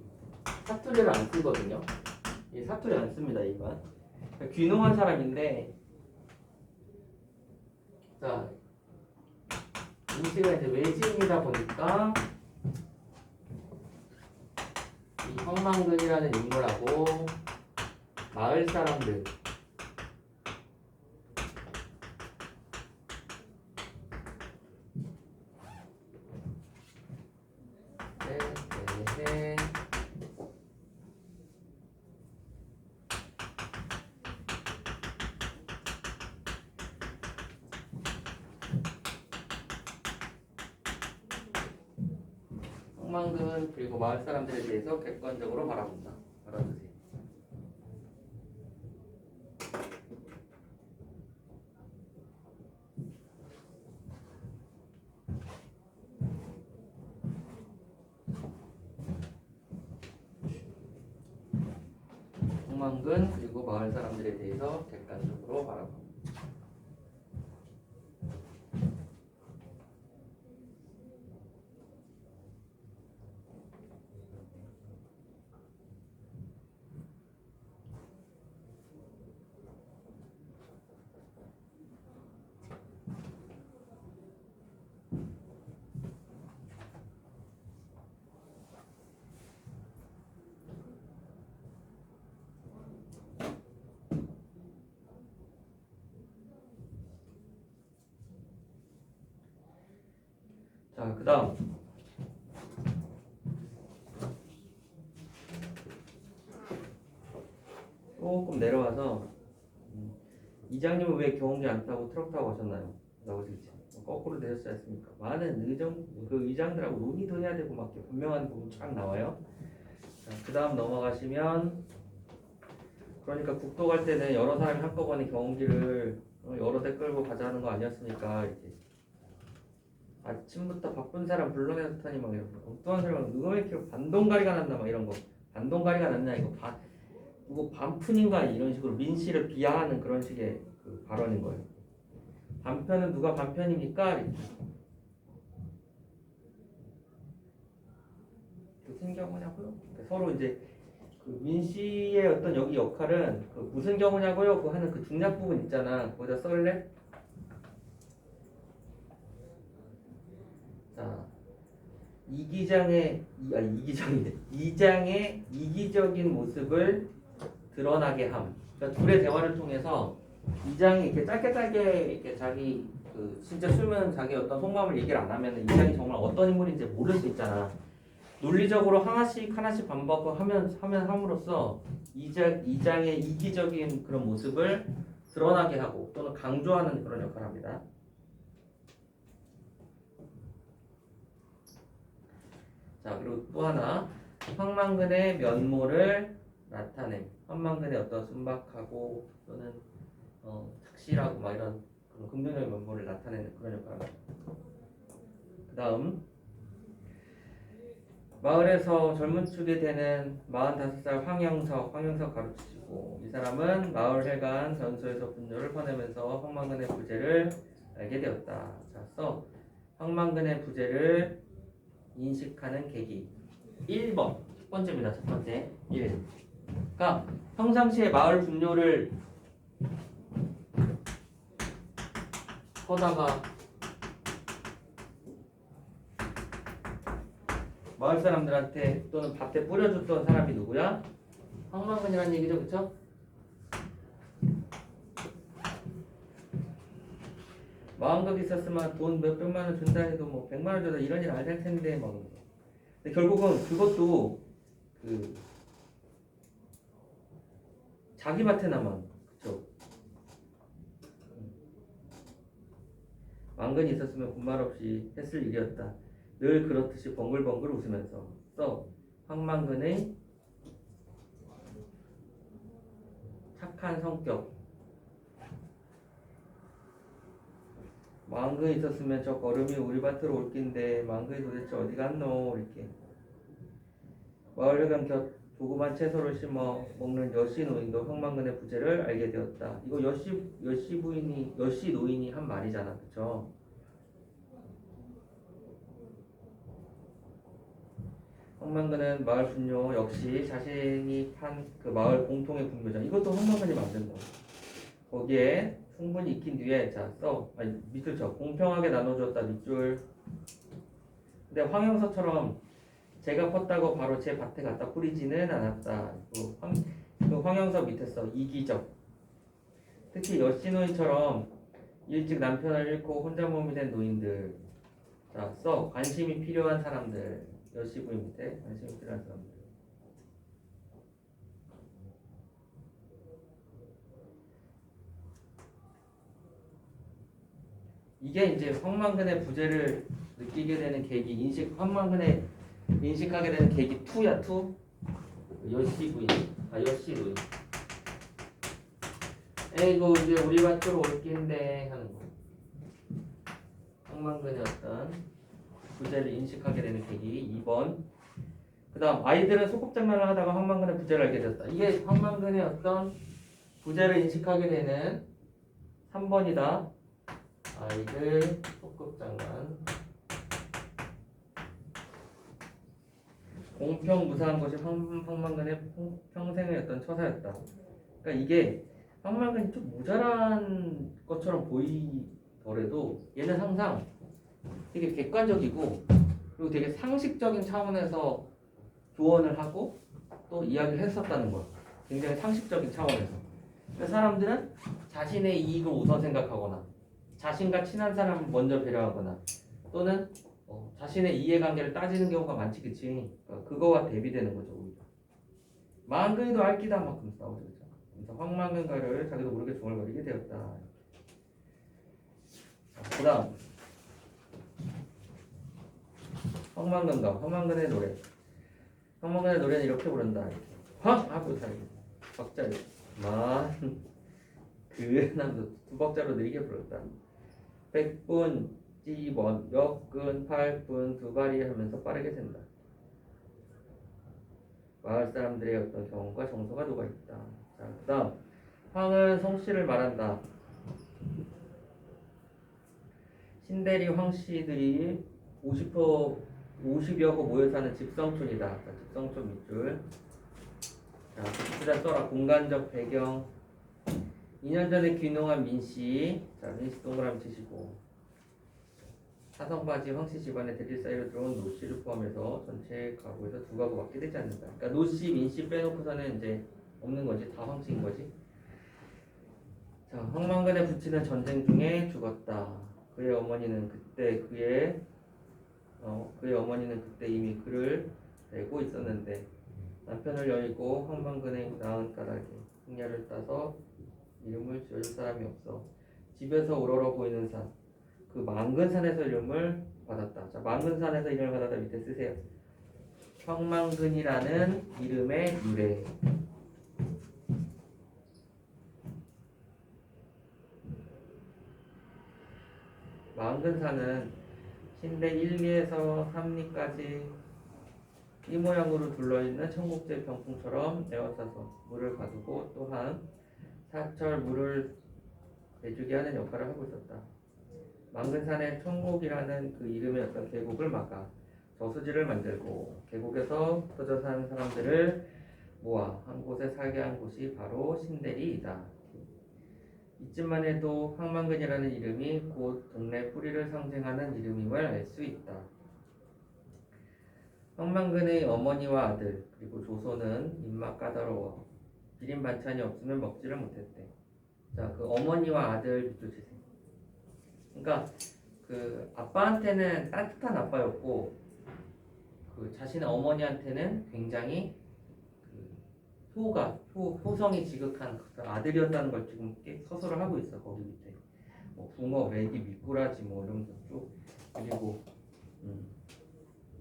사투리를 안 쓰거든요. 이 사투리 안 씁니다. 이건 귀농한 사람인데, 자 민씨가 이제 외지인이다 보니까 이 황만근이라는 인물하고 마을 사람들 황만근 그리고 마을 사람들에 대해서 객관적으로 바라본다. 알아두세요. 황만근 그리고 마을 사람들에 대해서 객관적으로 바라본다. 자, 그 다음 조금 내려와서 이장님은 왜 경운기 안 타고 트럭 타고 가셨나요? 라고 질지. 거꾸로 내렸지 않습니까? 많은 그 의장들하고 논의도 해야 되고 막 이렇게 분명한 부분 쫙 나와요. 자, 그 다음 넘어가시면 그러니까 국도 갈 때는 여러 사람이 한꺼번에 경운기를 여러 대 끌고 가자는 거 아니었습니까? 이렇게 아침부터 바쁜 사람 불러내서 타니 막 이런 거. 엉뚱한 사람은 누가 왜 이렇게 반동가리가 났나 막 이런 거. 반동가리가 났냐 이거 누구 반푼인가 이런 식으로 민씨를 비하하는 그런 식의 그 발언인 거예요. 반편은 누가 반편입니까? 이렇게. 무슨 경우냐고요? 서로 이제 그 민씨의 어떤 여기 역할은 그 무슨 경우냐고요? 그 하는 그 중략 부분 있잖아. 거기다 써을래? 자, 이장의 이기적인 모습을 드러나게 함. 그러니까 둘의 대화를 통해서 이장이 이렇게 짧게 이렇게 자기 그 진짜 술면 자기 어떤 속마음을 얘기를 안 하면 이장이 정말 어떤 인물인지 모를 수 있잖아. 논리적으로 하나씩 함으로써 이장의 이기적인 그런 모습을 드러나게 하고 또는 강조하는 그런 역할을 합니다. 자, 그리고 또 하나 황만근의 면모를 나타냄. 황만근의 어떤 순박하고 또는 착실하고 막 이런 그런 긍정적인 면모를 나타내는 그런 역할을 합니다. 그 다음 마을에서 젊은 축이 되는 45살 황영석 가르치시고 이 사람은 마을 회관 전소에서 분뇨를 퍼내면서 황만근의 부재를 알게 되었다. 자, 황만근의 부재를 인식하는 계기 1번 첫 번째입니다. 첫 번째 1. 그러니까 평상시에 마을 분뇨를 하다가 마을 사람들한테 또는 밭에 뿌려줬던 사람이 누구야? 황만근이라는 얘기죠, 그쵸? 마음껏 있었으면 돈 몇백만 원 준다 해도 뭐 100만 원 줘도 이런 일 안 할 텐데 막. 근데 결국은 그것도 그 자기 밭에나만, 그쵸? 만근이 있었으면 군말 없이 했을 일이었다. 늘 그렇듯이 벙글벙글 웃으면서 황만근의 착한 성격. 만근이 있었으면 저 걸음이 우리 밭으로 올 낀데 만근이 도대체 어디 갔노? 이렇게 마을회관 곁 조그만 채소를 심어 먹는 여씨 노인도 황만근의 부재를 알게 되었다. 이거 여씨 노인이 한 말이잖아, 그쵸? 황만근은 마을 분뇨 역시 자신이 판 그 마을 공통의 분묘자. 이것도 황만근이 만든 거. 거기에 충분히 익힌 뒤에 밑줄 쳐. 공평하게 나눠줬다 밑줄. 근데 황영서처럼 제가 펐다고 바로 제 밭에 갖다 뿌리지는 않았다. 그 황영서 밑에 써. 이기적. 특히 여씨 노인처럼 일찍 남편을 잃고 혼자 몸이 된 노인들. 자, 관심이 필요한 사람들. 여씨 부인 밑에 관심이 필요한 사람들. 이게 이제 황만근의 부재를 느끼게 되는 계기, 황만근의 인식하게 되는 계기 2야, 2. 여씨 부인, 여씨 노인. 에이구 이제 우리 밭으로 올 낀데 하는 거. 황만근의 어떤 부재를 인식하게 되는 계기 2번. 그 다음 아이들은 소꿉장난을 하다가 황만근의 부재를 알게 되었다. 이게 황만근의 어떤 부재를 인식하게 되는 3번이다. 아이들 소꿉장난. 공평무사한 것이 황만근의 평생의 어떤 처사였다. 그러니까 이게 황만근이 좀 모자란 것처럼 보이더라도 얘는 항상 되게 객관적이고 그리고 되게 상식적인 차원에서 조언을 하고 또 이야기를 했었다는 거야. 굉장히 상식적인 차원에서. 그러니까 사람들은 자신의 이익을 우선 생각하거나 자신과 친한 사람을 먼저 배려하거나 또는 자신의 이해관계를 따지는 경우가 많지, 그치? 그거와 대비되는 거죠, 오히려. 만근이도 알기다 만큼 싸우죠, 그죠? 그래서 황만근가를 자기도 모르게 중얼거리게 되었다. 그 다음 황만근의 노래. 황만근의 노래는 이렇게 부른다. 이렇게. 황! 하고 살기. 박자를. 그 남도 두 박자로 느리게 불렀다. 100분, 찌번, 역근, 8분, 두 발이 하면서 빠르게 센다. 마을 사람들의 어떤 경험과 정서가 녹아있다. 자, 그 다음 황은 성씨를 말한다. 신대리 황씨들이 50여 호 모여 사는 집성촌이다. 자, 집성촌 밑줄. 자, 밑줄에 써라. 공간적 배경. 2년 전에 귀농한 민씨. 자, 민씨 동그라미 치시고. 사성바지 황씨 집안에 대릴 사이로 들어온 노씨를 포함해서 전체 가구에서 두 가구밖에 되지 않는다. 그러니까 노씨, 민씨 빼놓고서는 이제 없는 거지. 다 황씨인 거지. 자, 황만근의 부친은 전쟁 중에 죽었다. 그의 어머니는 그때 이미 그를 내고 있었는데 남편을 여의고 황만근의 낳은 까닭에 흑야를 따서 이름을 지어줄 사람이 없어 집에서 우러러 보이는 산, 그 만근산에서 이름을 받았다. 자, 만근산에서 이름을 받았다 밑에 쓰세요. 황만근이라는 이름의 유래. 만근산은 신대 1리에서 3리까지 이 모양으로 둘러있는 청국제 병풍처럼 에워싸서 물을 가두고 또한 사철 물을 내주게 하는 역할을 하고 있었다. 만근산의 청곡이라는 그 이름의 어떤 계곡을 막아 저수지를 만들고 계곡에서 흩어져 사는 사람들을 모아 한 곳에 살게 한 곳이 바로 신대리이다. 이쯤만 해도 황만근이라는 이름이 곧 동네 뿌리를 상징하는 이름임을 알 수 있다. 황만근의 어머니와 아들 그리고 조소는 입맛 까다로워 비린 반찬이 없으면 먹지를 못했대. 자, 그 어머니와 아들 밑줄 치세요. 그러니까 그 아빠한테는 따뜻한 아빠였고 그 자신의 어머니한테는 굉장히 효성이 지극한 그 아들이었다는 걸 지금 서술을 하고 있어. 거기 밑에 뭐 붕어, 메기, 미꾸라지 뭐 이러면서 쭉 그리고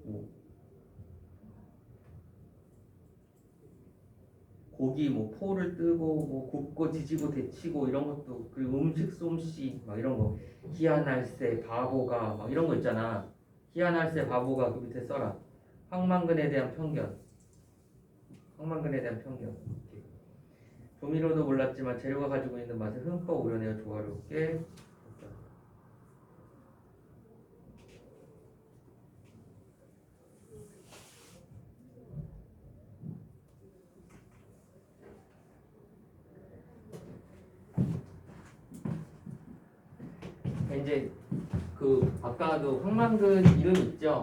뭐 고기 뭐 포를 뜨고 뭐 굽고 지지고 데치고 이런 것도 그리고 음식 솜씨 막 이런 거 희한할세 바보가 막 이런 거 있잖아. 희한할세 바보가 그 밑에 써라. 황만근에 대한 편견. 조미료도 몰랐지만 재료가 가지고 있는 맛을 흠뻑 우려내어 조화롭게 했다. 이제 그 아까도 황만근 이름 있죠?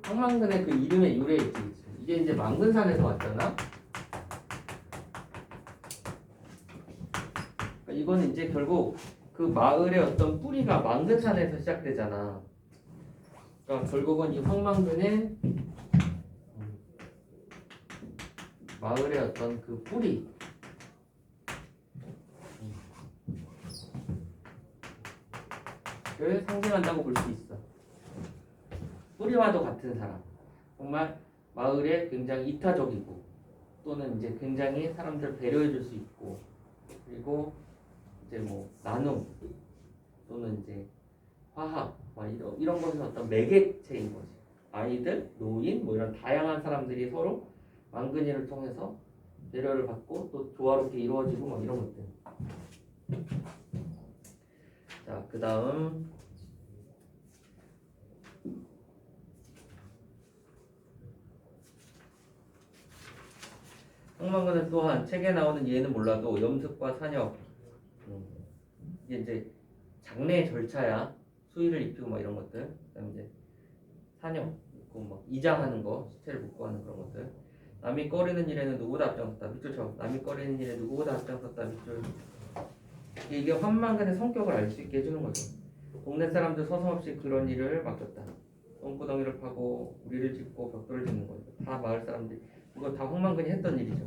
황만근의 그 이름의 유래 있지. 이게 이제 만근산에서 왔잖아. 그러니까 이거는 이제 결국 그 마을의 어떤 뿌리가 만근산에서 시작되잖아. 그러니까 결국은 이 황만근의 마을의 어떤 그 뿌리. 를 상징한다고 볼 수 있어. 뿌리와도 같은 사람. 정말 마을에 굉장히 이타적이고 또는 이제 굉장히 사람들 배려해 줄 수 있고 그리고 이제 뭐 나눔 또는 이제 화합 이런 것은 어떤 매개체인 거지. 아이들, 노인 뭐 이런 다양한 사람들이 서로 만근이를 통해서 배려를 받고 또 조화롭게 이루어지고 막 이런 것들. 자, 그 다음 황만근은 또한 책에 나오는 예는 몰라도 염습과 산역 이게 이제 장례 절차야. 수의를 입히고 막 이런 것들. 그다음에 이제 산역 있고 막 이장하는 거, 시체를 묻고 하는 그런 것들. 남이 꺼리는 일에는 누구보다 앞장섰다. 밑줄 쳐. 남이 꺼리는 일에 누구보다 앞장섰다. 밑줄. 이게 황만근의 성격을 알 수 있게 해주는 거죠. 동네 사람들 서슴없이 그런 일을 맡겼다. 똥구덩이를 파고 우리를 짚고 벽돌을 짚는 거죠. 다 마을 사람들이 이거 다 황만근이 했던 일이죠.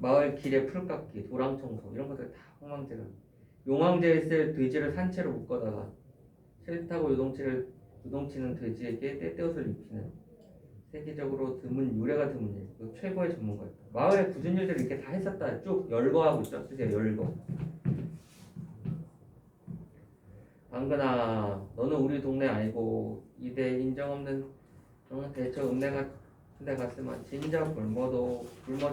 마을 길에 풀 깎기, 도랑 청소 이런 것들 다 황망제가. 용왕제에 쓸 돼지를 산채로 묶어다가 싫다고 요동치는 돼지에게 떼떼옷을 입히는 세계적으로 드문 유래가 드문 일. 그 최고의 전문가였다. 마을의 굳은 일들을 이렇게 다 했었다. 쭉 열거하고 있죠. 쓰세요. 열거. 방근아, 너는 우리 동네 아니고 이대 인정 없는 대처 읍내 같은 데 갔으면 진짜 굶어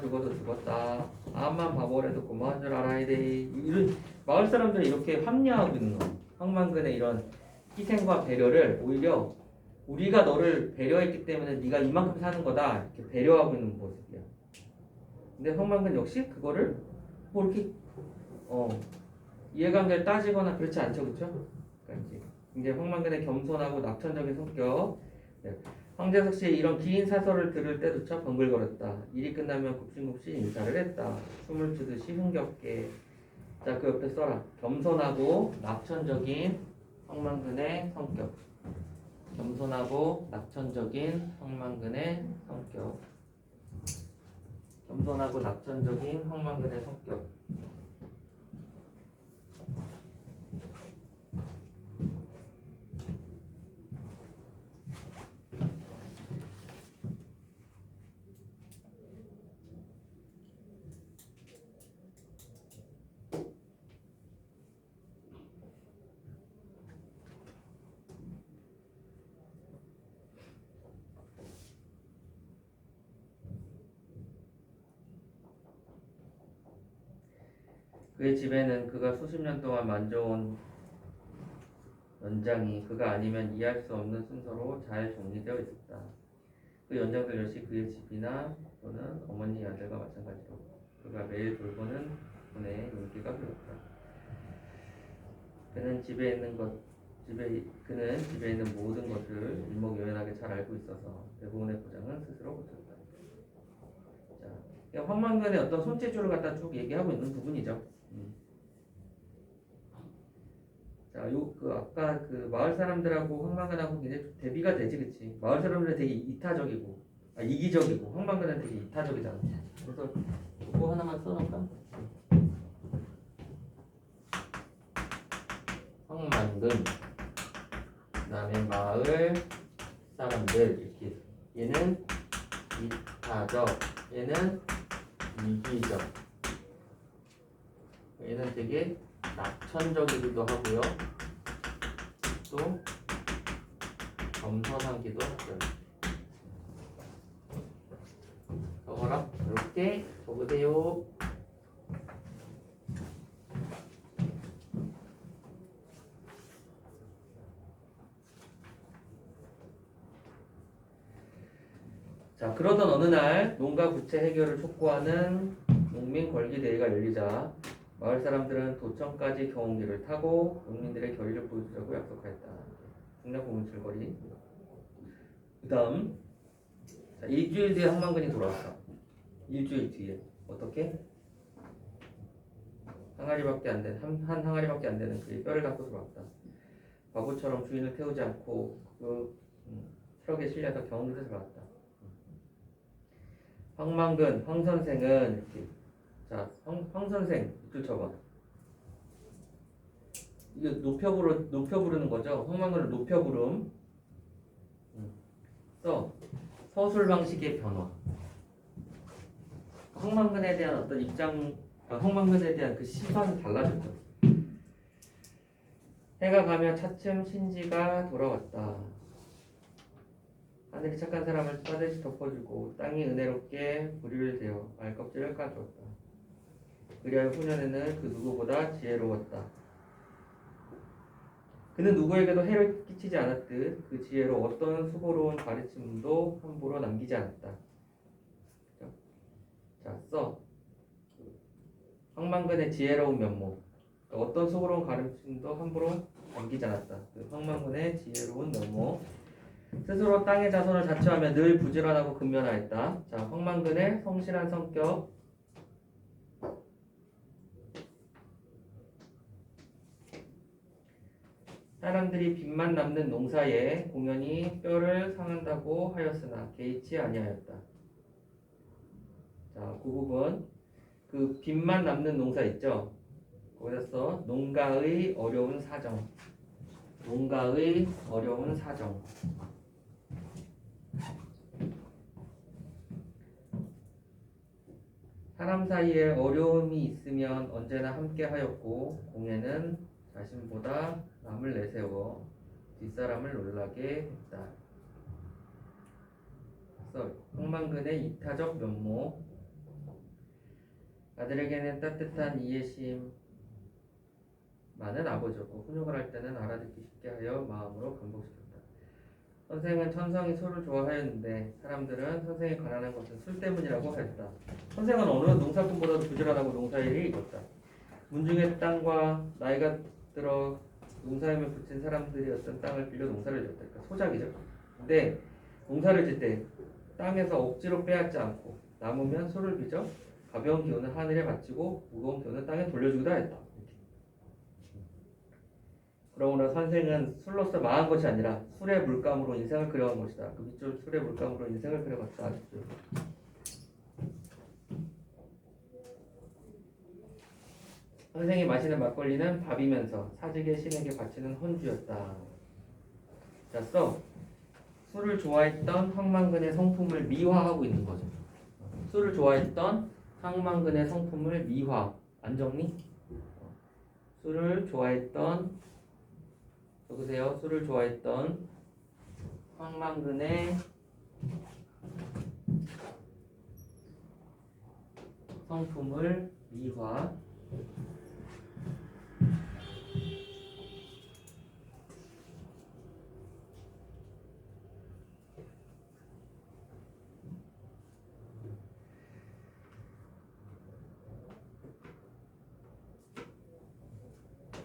죽어도 죽었다. 암만 바보래도 고마운 줄 알아야 돼. 이런 마을 사람들은 이렇게 합리화하고 있는 거야. 황만근의 이런 희생과 배려를 오히려 우리가 너를 배려했기 때문에 네가 이만큼 사는 거다 이렇게 배려하고 있는 모습이야. 근데 황만근 역시 그거를 뭐 이렇게 이해관계를 따지거나 그렇지 않죠, 그렇죠? 그러니까 이제 황만근의 겸손하고 낙천적인 성격. 네. 황재석 씨의 이런 긴 사설을 들을 때조차 번글거렸다. 일이 끝나면 굽신굽신 인사를 했다. 춤을 추듯이 흥겹게. 자, 그 옆에 써라. 겸손하고 낙천적인 황만근의 성격. 겸손하고 낙천적인 황만근의 성격. 겸손하고 낙천적인 황만근의 성격. 그의 집에는 그가 수십 년 동안 만져온 연장이 그가 아니면 이해할 수 없는 순서로 잘 정리되어 있었다. 그 연장들 역시 그의 집이나 또는 어머니 아들과 마찬가지로 그가 매일 돌보는 분의 용기가 흘렀다. 그는 집에 있는 모든 것을 일목요연하게 잘 알고 있어서 대부분의 포장은 스스로 고쳤다. 자, 황만근의 어떤 손재주를 갖다 쭉 얘기하고 있는 부분이죠. 자, 아까 그 마을 사람들하고 황만근하고 굉장히 대비가 되지, 그치? 마을 사람들은 되게 이기적이고, 황만근은 되게 이타적이잖아. 그래서 이거 하나만 써놓을까? 황만근, 그다음에 마을 사람들 이렇게. 얘는 이타적, 얘는 이기적. 얘는 되게 낙천적이기도 하고요. 또 겸손하기도 하고요. 적어라. 이렇게 적으세요. 자, 그러던 어느 날 농가 부채 해결을 촉구하는 농민 권리대회가 열리자 마을 사람들은 도청까지 경운기를 타고 농민들의 결의를 보여주자고 약속하였다. 중략공원 줄거리. 그 다음 일주일 뒤에 황만근이 돌아왔다. 일주일 뒤에 어떻게? 한 항아리밖에 안 되는 그의 뼈를 갖고 돌아왔다. 바보처럼 주인을 태우지 않고 그 트럭에 실려서 경운기를 들어갔다. 황만근, 황선생은 이렇게. 자, 황선생 이쪽 쳐봐. 이게 높여 부르는 거죠. 황만근을 높여 부름. 서술 방식의 변화. 황만근에 대한 어떤 황만근에 대한 그 시선이 달라졌죠. 해가 가며 차츰 신지가 돌아왔다. 하늘이 착한 사람을 따뜻이 덮어주고 땅이 은혜롭게 부리를 대어 알껍질을 까주었다. 그리하여 후년에는 그 누구보다 지혜로웠다. 그는 누구에게도 해를 끼치지 않았듯 그 지혜로 어떤 수고로운 가르침도 함부로 남기지 않았다. 자, 황만근의 지혜로운 면모. 어떤 수고로운 가르침도 함부로 남기지 않았다. 그 황만근의 지혜로운 면모. 스스로 땅의 자손을 자처하며 늘 부지런하고 근면하였다. 자, 황만근의 성실한 성격. 사람들이 빚만 남는 농사에 공연히 뼈를 상한다고 하였으나 개의치 아니하였다. 자, 그 부분 그 빚만 남는 농사 있죠? 거기서 농가의 어려운 사정. 농가의 어려운 사정. 사람 사이에 어려움이 있으면 언제나 함께 하였고 공예는 자신보다 남을 내세워 뒷사람을 놀라게 했다. 그래서 황만근의 이타적 면모. 아들에게는 따뜻한 이해심 많은 아버지였고 훈육을 할 때는 알아듣기 쉽게 하여 마음으로 감복시켰다. 선생은 천성이 술을 좋아하였는데 사람들은 선생이 가난한 것은 술 때문이라고 하였다. 선생은 어느 농사꾼보다도 부지런하고 농사일이 익었다. 문중의 땅과 나이가 들어 농사임에 붙인 사람들이 어떤 땅을 빌려 농사를 지었다. 그러니까 소작이죠. 근데 농사를 짓 때 땅에서 억지로 빼앗지 않고 남으면 소를 빚어 가벼운 기운은 하늘에 바치고 무거운 기운은 땅에 돌려주기도 하였다. 그러므로 선생은 술로서 망한 것이 아니라 술의 물감으로 인생을 그려간 것이다. 그 밑줄 술의 물감으로 인생을 그려갔다. 선생이 마시는 막걸리는 밥이면서 사직의 신에게 바치는 헌주였다. 자, 술을 좋아했던 황만근의 성품을 미화하고 있는 거죠. 술을 좋아했던 황만근의 성품을 미화. 안 정리? 술을 좋아했던 적으세요. 술을 좋아했던 황만근의 성품을 미화.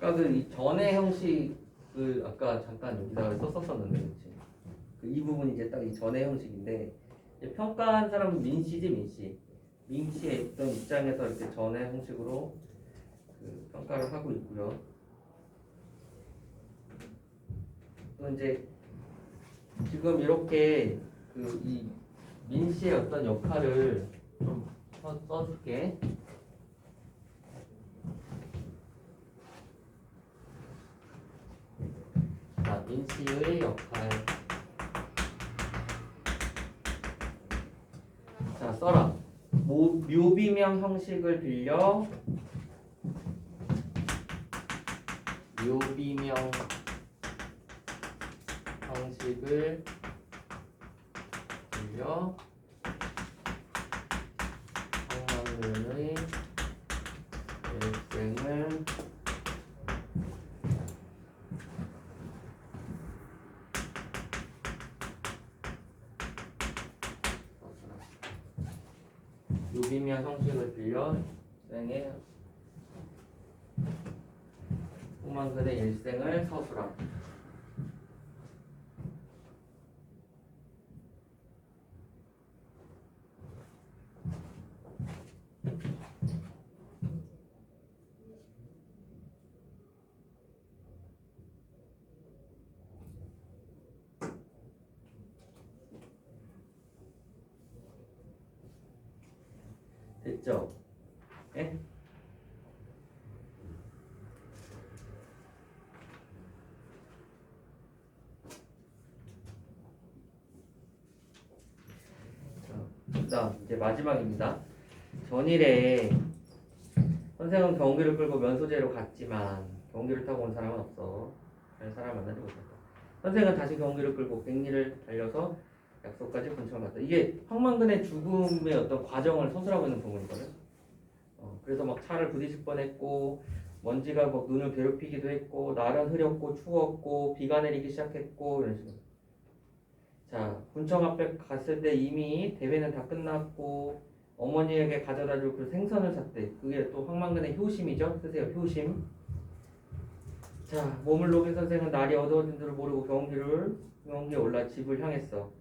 아까 그 전의 형식을 아까 잠깐 여기다가 썼었었는데, 그렇지? 이 부분이 이제 딱 이 전의 형식인데, 이제 평가한 사람은 민씨지, 민씨. 민씨에 있던 입장에서 이렇게 전의 형식으로 그 평가를 하고 있고요. 또 이제 지금 이렇게 그 이 민씨의 어떤 역할을 좀 써줄게. 자, 민씨의 역할. 자, 써라. 묘비명 형식을 빌려 묘비명 형식을 빌려 황만근의 일생을 묘비명 형식을 빌려 생의 황만근의 일생을 서술함. 됐죠? 예? 자, 이제 마지막입니다. 전일에 선생은 경기를 끌고 면소재로 갔지만 경기를 타고 온 사람은 없어. 다른 사람 만나지 못했다. 선생은 다시 경기를 끌고 백리를 달려서 약속까지 근처를 갔다. 이게 황만근의 죽음의 어떤 과정을 서술하고 있는 부분이거든. 그래서 막 차를 부딪힐 뻔했고 먼지가 막 눈을 괴롭히기도 했고 날은 흐렸고 추웠고 비가 내리기 시작했고 이런 식으로. 자, 군청 앞에 갔을 때 이미 대회는 다 끝났고 어머니에게 가져다줄 그 생선을 샀대. 그게 또 황만근의 효심이죠. 쓰세요. 효심. 자, 몸을 녹인 선생은 날이 어두워진 줄을 모르고 경운기에 올라 집을 향했어.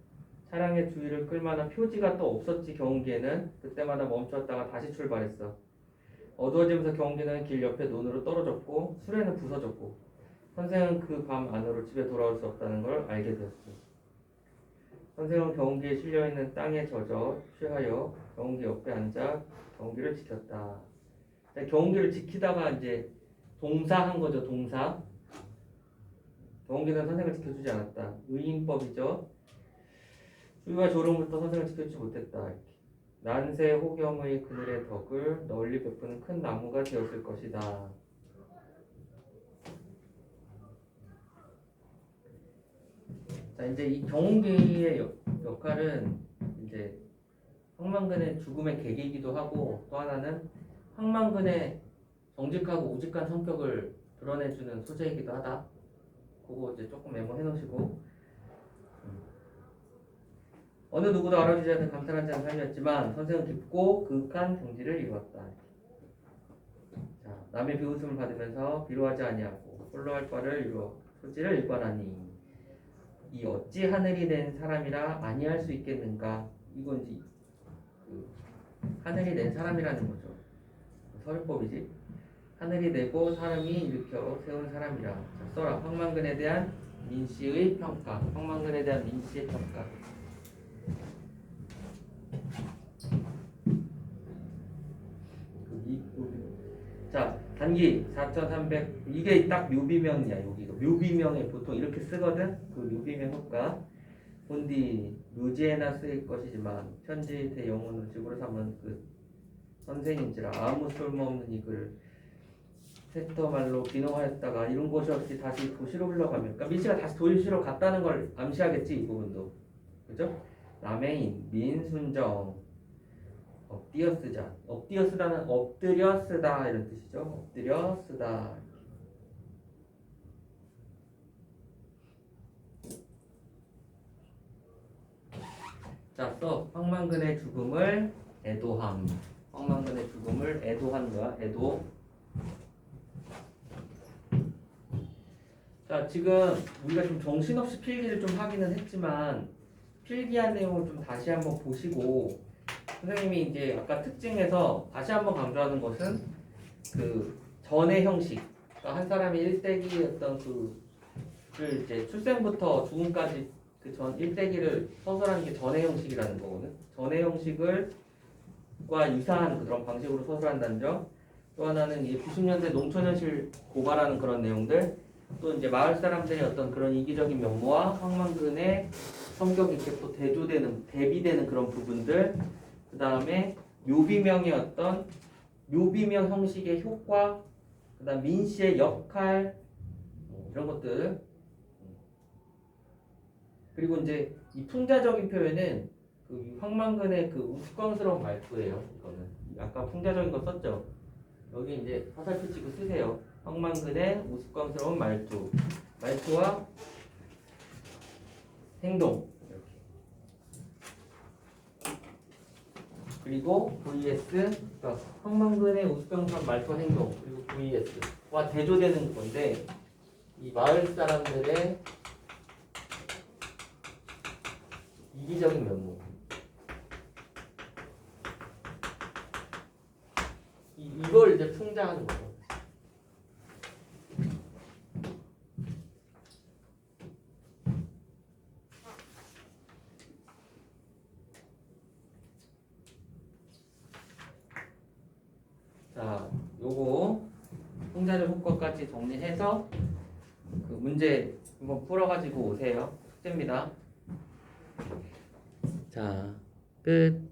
차량의 주위를 끌만한 표지가 또 없었지. 경운기에는 그때마다 멈췄다가 다시 출발했어. 어두워지면서 경운기는 길 옆에 논으로 떨어졌고 수레는 부서졌고 선생은 그 밤 안으로 집에 돌아올 수 없다는 걸 알게 되었어. 선생은 경운기에 실려있는 땅에 젖어 취하여 경운기 옆에 앉아 경운기를 지켰다. 경운기를 지키다가 이제 동사한 거죠. 동사. 경운기는 선생을 지켜주지 않았다. 의인법이죠. 추위와 졸음부터 선생을 지켜주지 못했다. 이렇게. 난세 호겸의 그늘의 덕을 널리 베푸는 큰 나무가 되었을 것이다. 자, 이제 이 경운기의 역할은 이제 황만근의 죽음의 계기이기도 하고, 또 하나는 황만근의 정직하고 우직한 성격을 드러내주는 소재이기도 하다. 그거 이제 조금 메모해 놓으시고, 어느 누구도 알아주지 않는 감탄하지 않은 삶이었지만 선생은 깊고 그윽한 경지를 이루었다. 자, 남의 비웃음을 받으면서 비로하지 아니하고 홀로 할 바를 이루어 소지를 일관하니 이 어찌 하늘이 낸 사람이라 아니할 수 있겠는가? 이건 이제 그 하늘이 낸 사람이라는 거죠. 서류법이지. 하늘이 내고 사람이 일으켜 세운 사람이라. 자, 써라. 황만근에 대한 민씨의 평가. 황만근에 대한 민씨의 평가. 자, 단기 4,300 이게 딱 묘비명이야. 여기가 묘비명에 보통 이렇게 쓰거든. 그 묘비명 효과. 본디 묘지에나 쓰일 것이지만 현지 대영혼을 집으로 삼은 그 선생인지라 아무 쓸모없는 이 글을 세터말로 비농하였다가 이룬 곳이 없이 다시 도시로 흘러가면, 그러니까 민씨가 다시 도시로 갔다는 걸 암시하겠지, 이 부분도. 그죠? 남해인 민순정 엎드려 쓰자. 엎드려 쓰다는 엎드려 쓰다 이런 뜻이죠. 엎드려 쓰다. 자, 써. 황만근의 죽음을 애도함. 황만근의 죽음을 애도한 거야. 애도. 자, 지금 우리가 좀 정신없이 필기를 좀 하기는 했지만 필기한 내용을 좀 다시 한번 보시고, 선생님이 이제 아까 특징에서 다시 한번 강조하는 것은 그 전의 형식, 그러니까 한 사람이 일대기였던 그를 이제 출생부터 죽음까지 그 전 일대기를 서술하는 게 전의 형식이라는 거거든. 전의 형식과 유사한 그런 방식으로 서술한다는 점. 또 하나는 이 90년대 농촌현실 고발하는 그런 내용들, 또 이제 마을 사람들의 어떤 그런 이기적인 면모와 황만근의 성격이 이렇게 또 대비되는 그런 부분들, 그 다음에 묘비명의 어떤 묘비명 형식의 효과, 그 다음 민씨의 역할, 이런 것들. 그리고 이제 이 풍자적인 표현은 그 황만근의 그 우스꽝스러운 말투예요. 이거는 아까 풍자적인 거 썼죠. 여기 이제 화살표 찍고 쓰세요. 황만근의 우스꽝스러운 말투와 행동. 이렇게. 그리고 vs, 그러니까 황만근의 우스꽝스러운 말투와 행동, 그리고 vs와 대조되는 건데, 이 마을 사람들의 이기적인 면모. 이걸 이제 풍자하는 거죠. 자, 요거 풍자적 효과까지 정리해서 그 문제 한번 풀어가지고 오세요. 숙제입니다. 자, 끝.